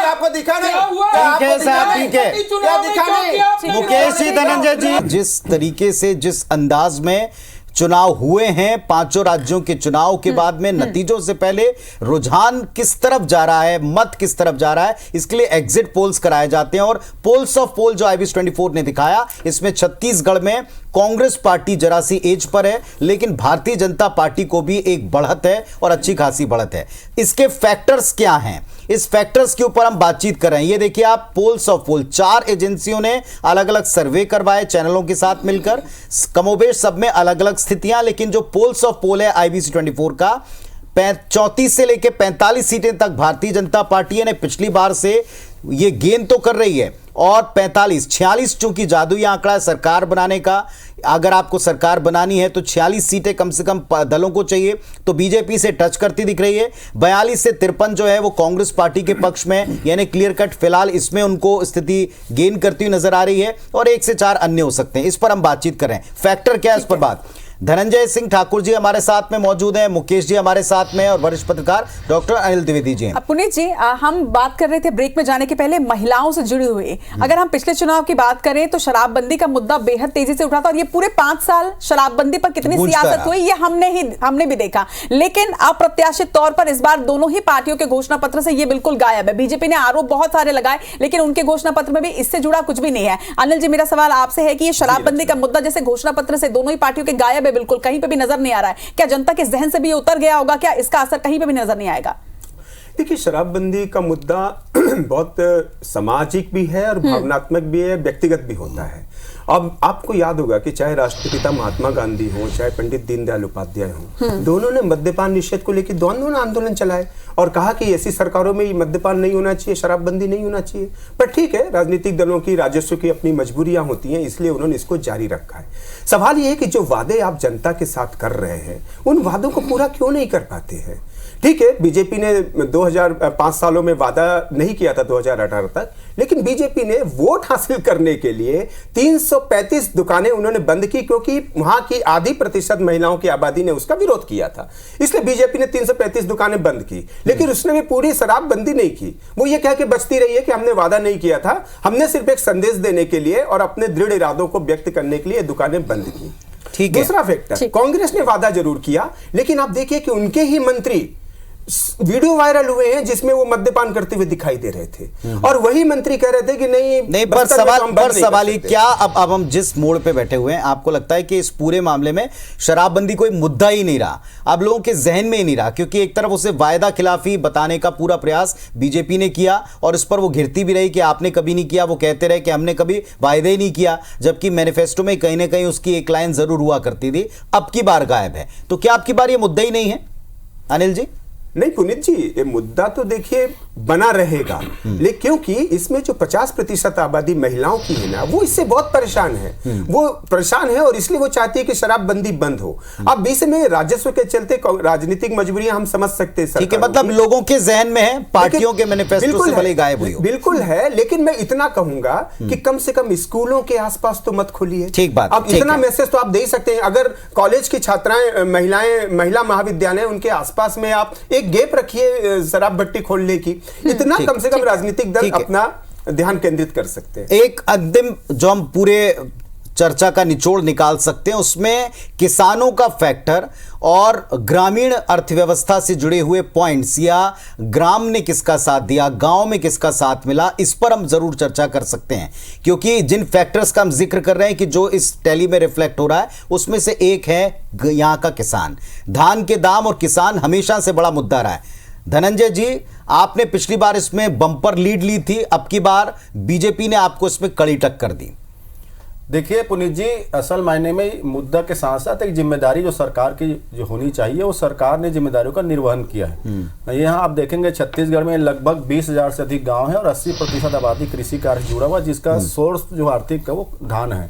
आपको दिखा नहीं? ठीक है साहब, ठीक है, क्या दिखा नहीं? मुकेश जी, धनंजय जी, जिस तरीके से जिस अंदाज में चुनाव हुए हैं, 5 राज्यों के चुनाव के बाद में नतीजों से पहले रुझान किस तरफ जा रहा है, मत किस तरफ जा रहा है, इसके लिए एग्जिट पोल्स कराए जाते हैं। और पोल्स ऑफ पोल जो IBS 24 ने दिखाया, इसमें छत्तीसगढ़ में कांग्रेस पार्टी जरा सी एज पर है, लेकिन भारतीय जनता पार्टी को भी एक बढ़त है और अच्छी खासी बढ़त है। इसके फैक्टर्स क्या हैं, इस फैक्टर्स के ऊपर हम बातचीत कर रहे हैं। ये देखिए आप, पोल्स ऑफ पोल 4 एजेंसियों ने अलग अलग सर्वे करवाए चैनलों के साथ मिलकर, कमोबेश सब में अलग अलग स्थितियां, लेकिन जो पोल्स ऑफ पोल है IBC 24 का, 34 से लेकर 45 सीटें तक भारतीय जनता पार्टी ने पिछली बार से ये गेन तो कर रही है, और 46 चूंकि जादुई आंकड़ा है सरकार बनाने का, अगर आपको सरकार बनानी है तो 46 सीटें कम से कम दलों को चाहिए, तो बीजेपी से टच करती दिख रही है। 42 से 53 जो है वो कांग्रेस पार्टी के पक्ष में, यानी क्लियर कट फिलहाल इसमें उनको स्थिति गेन करती हुई नजर आ रही है, और 1 से 4 अन्य हो सकते हैं। इस पर हम बातचीत कर रहे हैं, फैक्टर क्या है इस पर बात। धनंजय सिंह ठाकुर जी हमारे साथ में मौजूद हैं, मुकेश जी हमारे साथ में, और वरिष्ठ पत्रकार डॉक्टर अनिल द्विवेदी जी हैं। पुनीत जी, हम बात कर रहे थे ब्रेक में जाने के पहले महिलाओं से जुड़ी हुई। अगर हम पिछले चुनाव की बात करें तो शराबबंदी का मुद्दा बेहद तेजी से उठा था, और ये पूरे 5 साल शराबबंदी पर कितनी सियासत हुई ये हमने भी देखा। लेकिन अप्रत्याशित तौर पर इस बार दोनों ही पार्टियों के घोषणा पत्र से ये बिल्कुल गायब है। बीजेपी ने आरोप बहुत सारे लगाए, लेकिन उनके घोषणा पत्र में भी इससे जुड़ा कुछ भी नहीं है। अनिल जी, मेरा सवाल आपसे है कि ये शराबबंदी का मुद्दा जैसे घोषणा पत्र से दोनों ही पार्टियों के गायब है, बिल्कुल कहीं पे भी नजर नहीं आ रहा है, क्या जनता के जहन से भी ये उतर गया होगा? क्या इसका असर कहीं पे भी नजर नहीं आएगा? देखिए, शराबबंदी का मुद्दा बहुत सामाजिक भी है और भावनात्मक भी है, व्यक्तिगत भी होता है। अब आपको याद होगा कि चाहे राष्ट्रपिता महात्मा गांधी हो, चाहे पंडित दीनदयाल उपाध्याय हो, दोनों ने मद्यपान निषेध को लेकर दोनों आंदोलन चलाए और कहा कि ऐसी सरकारों में मद्यपान नहीं होना चाहिए, शराबबंदी नहीं होना चाहिए। पर ठीक है, राजनीतिक दलों की राजस्व की अपनी मजबूरियां होती हैं, इसलिए उन्होंने इसको जारी रखा है। सवाल यह है कि जो वादे आप जनता के साथ कर रहे हैं, उन वादों को पूरा क्यों नहीं कर पाते हैं? ठीक है, बीजेपी ने 2005 सालों में वादा नहीं किया था 2018 तक, लेकिन बीजेपी ने वोट हासिल करने के लिए 335 दुकानें उन्होंने बंद की, क्योंकि वहां की आधी प्रतिशत महिलाओं की आबादी ने उसका विरोध किया था। इसलिए बीजेपी ने 335 दुकानें बंद की, लेकिन उसने भी पूरी शराबबंदी नहीं की। वो ये कह के बचती रही है कि हमने वादा नहीं किया था, हमने सिर्फ एक संदेश देने के लिए और अपने दृढ़ इरादों को व्यक्त करने के लिए दुकानें बंद की। ठीक है। दूसरा फैक्टर, कांग्रेस ने वादा जरूर किया, लेकिन आप देखिए कि उनके ही मंत्री वीडियो वायरल हुए हैं जिसमें वो मद्यपान करते हुए दिखाई दे रहे थे, और वही मंत्री कह रहे थे कि नहीं पर सवाल ये क्या, अब हम जिस मोड़ पे बैठे हुए हैं, आपको लगता है कि इस पूरे मामले में शराबबंदी कोई मुद्दा ही नहीं रहा, अब लोगों के जहन में ही नहीं रहा, क्योंकि एक तरफ उसे वायदा खिलाफी बताने का पूरा प्रयास बीजेपी ने किया और इस पर वो घिरती भी रही कि आपने कभी नहीं किया, वो कहते रहे कि हमने कभी वायदे ही नहीं किया, जबकि मैनिफेस्टो में कहीं ना कहीं उसकी एक लाइन जरूर हुआ करती थी, अब की बार गायब है। तो क्या आपकी बार ये मुद्दा ही नहीं है अनिल जी? नहीं पुनीत जी, ये मुद्दा तो देखिए बना रहेगा, लेकिन क्योंकि इसमें जो 50% आबादी महिलाओं की है ना, वो इससे बहुत परेशान है, वो परेशान है और इसलिए वो चाहती है कि शराबबंदी बंद हो। अब बीच में राजस्व के चलते राजनीतिक मजबूरियां हम समझ सकते हैं, ठीक है, मतलब लोगों के जहन में है, पार्टियों के मैनिफेस्टो से भले गायब हुई हो। बिल्कुल है, लेकिन मैं इतना कहूंगा कि कम से कम स्कूलों के आसपास तो मत खोलिए। ठीक बात, अब इतना मैसेज तो आप दे सकते हैं, अगर कॉलेज की छात्राएं, महिला महाविद्यालय, उनके आसपास में आप एक गैप रखिए शराब भट्टी खोलने की, इतना कम से कम राजनीतिक दल अपना ध्यान केंद्रित कर सकते हैं। एक अंतिम जो हम पूरे चर्चा का निचोड़ निकाल सकते हैं, उसमें किसानों का फैक्टर और ग्रामीण अर्थव्यवस्था से जुड़े हुए पॉइंट्स, या ग्राम ने किसका साथ दिया, गांव में किसका साथ मिला, इस पर हम जरूर चर्चा कर सकते हैं, क्योंकि जिन फैक्टर्स का हम जिक्र कर रहे हैं कि जो इस टैली में रिफ्लेक्ट हो रहा है, उसमें से एक है यहां का किसान। धान के दाम और किसान हमेशा से बड़ा मुद्दा रहा है। धनंजय जी, आपने पिछली बार इसमें बंपर लीड ली थी, अब की बार बीजेपी ने आपको इसमें कड़ी टक्कर दी। देखिए पुनीत जी, असल मायने में मुद्दा के साथ साथ एक जिम्मेदारी जो सरकार की जो होनी चाहिए, वो सरकार ने जिम्मेदारियों का निर्वहन किया है। यहाँ आप देखेंगे छत्तीसगढ़ में लगभग 20,000 से अधिक गांव है और 80% आबादी कृषि कार्य से जुड़ा हुआ, जिसका सोर्स जो आर्थिक का वो धान है,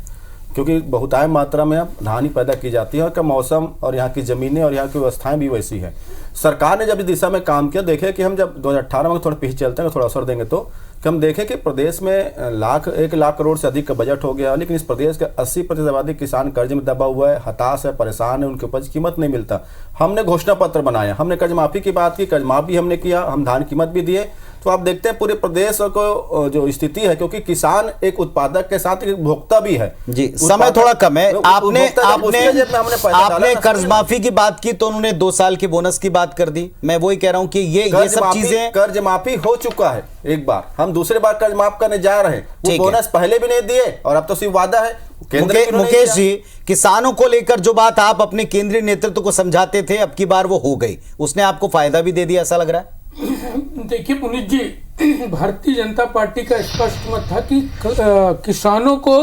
क्योंकि बहुतायत मात्रा में अब धान ही पैदा की जाती है और का मौसम और यहाँ की ज़मीनें और यहाँ की व्यवस्थाएं भी वैसी है। सरकार ने जब इस दिशा में काम किया, देखे कि हम जब 2018 में थोड़ा पीछे चलते हैं, थोड़ा अवसर देंगे तो कि हम देखें कि प्रदेश में 1 लाख करोड़ से अधिक का बजट हो गया, लेकिन इस प्रदेश के 80% आबादी किसान कर्ज में दबा हुआ है, हताश है, परेशान है, उनके उपज कीमत नहीं मिलता। हमने घोषणा पत्र बनाया, हमने कर्ज माफी की बात की, कर्ज माफ भी हमने किया, हम धान कीमत भी दिए। तो आप देखते हैं पूरे प्रदेश को जो स्थिति है, क्योंकि किसान एक उत्पादक के साथ एक उपभोक्ता भी है। जी, समय थोड़ा कम है। आपने कर्ज माफी की बात की तो उन्होंने 2 साल की बोनस की बात कर दी। मैं वही कह रहा हूं कि ये सब चीजें, कर्ज माफी हो चुका है एक बार, हम दूसरे बार कर्ज माफ करने जा रहे हैं। वो बोनस पहले भी नहीं दिए और अब तो सिर्फ वादा है। मुकेश जी, किसानों को लेकर जो बात आप अपने केंद्रीय नेतृत्व को समझाते थे, अब की बार वो हो गई, उसने आपको फायदा भी दे दिया, ऐसा लग रहा है? देखिए पुनीत जी, भारतीय जनता पार्टी का स्पष्ट मत था कि किसानों को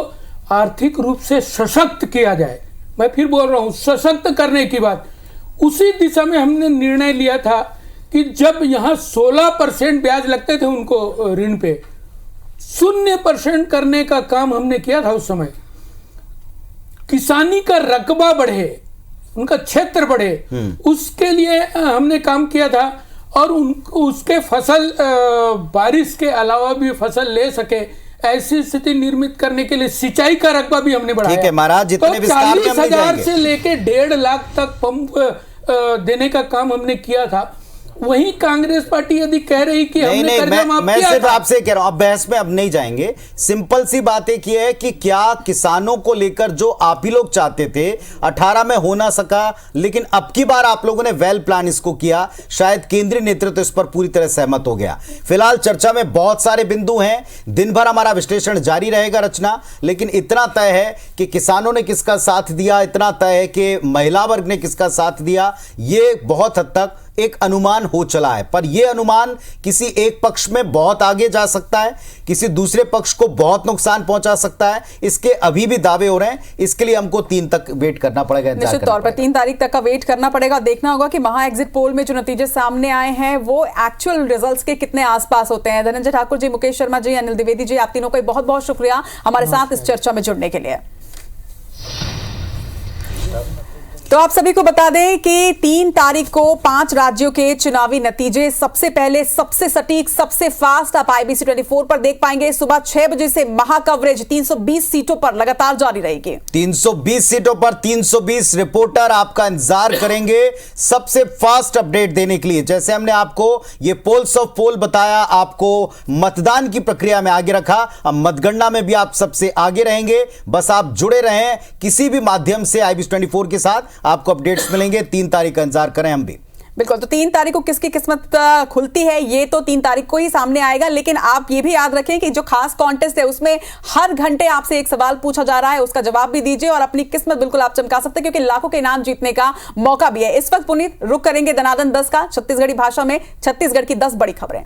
आर्थिक रूप से सशक्त किया जाए। मैं फिर बोल रहा हूं, सशक्त करने की बात। उसी दिशा में हमने निर्णय लिया था कि जब यहाँ 16% ब्याज लगते थे उनको ऋण पे, 0% करने का काम हमने किया था उस समय। किसानी का रकबा बढ़े, उनका क्षेत्र बढ़े, उसके लिए हमने काम किया था। और उसके फसल बारिश के अलावा भी फसल ले सके, ऐसी स्थिति निर्मित करने के लिए सिंचाई का रकबा भी हमने बढ़ाया। ठीक है महाराज, जितने तो विस्तार में हम नहीं 40,000 से लेके 1.5 लाख तक पंप देने का काम हमने किया था। वहीं कांग्रेस पार्टी यदि कह रही कि हमने कर्जा माफ मैं किया सिर्फ था। आपसे कह रहा हूं, अब बहस में अब नहीं जाएंगे। सिंपल सी बात एक ये है कि क्या किसानों को लेकर जो आप ही लोग चाहते थे 18 में हो ना सका, लेकिन अब की बार आप लोगों ने वेल प्लान इसको किया, शायद केंद्रीय नेतृत्व इस पर पूरी तरह सहमत हो गया। फिलहाल चर्चा में बहुत सारे बिंदु हैं, दिन भर हमारा विश्लेषण जारी रहेगा रचना, लेकिन इतना तय है कि किसानों ने किसका साथ दिया, इतना तय है कि महिला वर्ग ने किसका साथ दिया, ये बहुत हद तक एक अनुमान हो चला है। पर यह अनुमान किसी एक पक्ष में बहुत आगे जा सकता है, किसी दूसरे पक्ष को बहुत नुकसान पहुंचा सकता है, इसके अभी भी दावे हो रहे हैं। इसके लिए हमको 3 तक वेट करना पड़ेगा, निश्चित तौर पर 3 तारीख तक का वेट करना पड़ेगा। देखना होगा कि महा एग्जिट पोल में जो नतीजे सामने आए हैं वो एक्चुअल रिजल्ट्स के कितने आसपास होते हैं। धनंजय ठाकुर जी, मुकेश शर्मा जी, अनिल द्विवेदी जी, आप तीनों का बहुत बहुत शुक्रिया हमारे साथ इस चर्चा में जुड़ने के लिए। तो आप सभी को बता दें कि 3 तारीख को 5 राज्यों के चुनावी नतीजे सबसे पहले, सबसे सटीक, सबसे फास्ट आप IBC 24 पर देख पाएंगे। सुबह 6 बजे से महा कवरेज 320 सीटों पर लगातार जारी रहेगी। 320 सीटों पर 320 रिपोर्टर आपका इंतजार करेंगे सबसे फास्ट अपडेट देने के लिए। जैसे हमने आपको ये पोल्स ऑफ पोल बताया, आपको मतदान की प्रक्रिया में आगे रखा, अब मतगणना में भी आप सबसे आगे रहेंगे। बस आप जुड़े रहें किसी भी माध्यम से IBC 24 के साथ, आपको अपडेट्स मिलेंगे। 3 तारीख का इंतजार करें हम भी। बिल्कुल, तो 3 तारीख को किसकी किस्मत खुलती है ये तो 3 तारीख को ही सामने आएगा। लेकिन आप ये भी याद रखें कि जो खास कॉन्टेस्ट है उसमें हर घंटे आपसे एक सवाल पूछा जा रहा है, उसका जवाब भी दीजिए और अपनी किस्मत बिल्कुल आप चमका सकते हैं, क्योंकि लाखों के इनाम जीतने का मौका भी है। इस वक्त पुनीत रुक करेंगे दनादन 10 का छत्तीसगढ़ी भाषा में छत्तीसगढ़ की 10 बड़ी खबरें।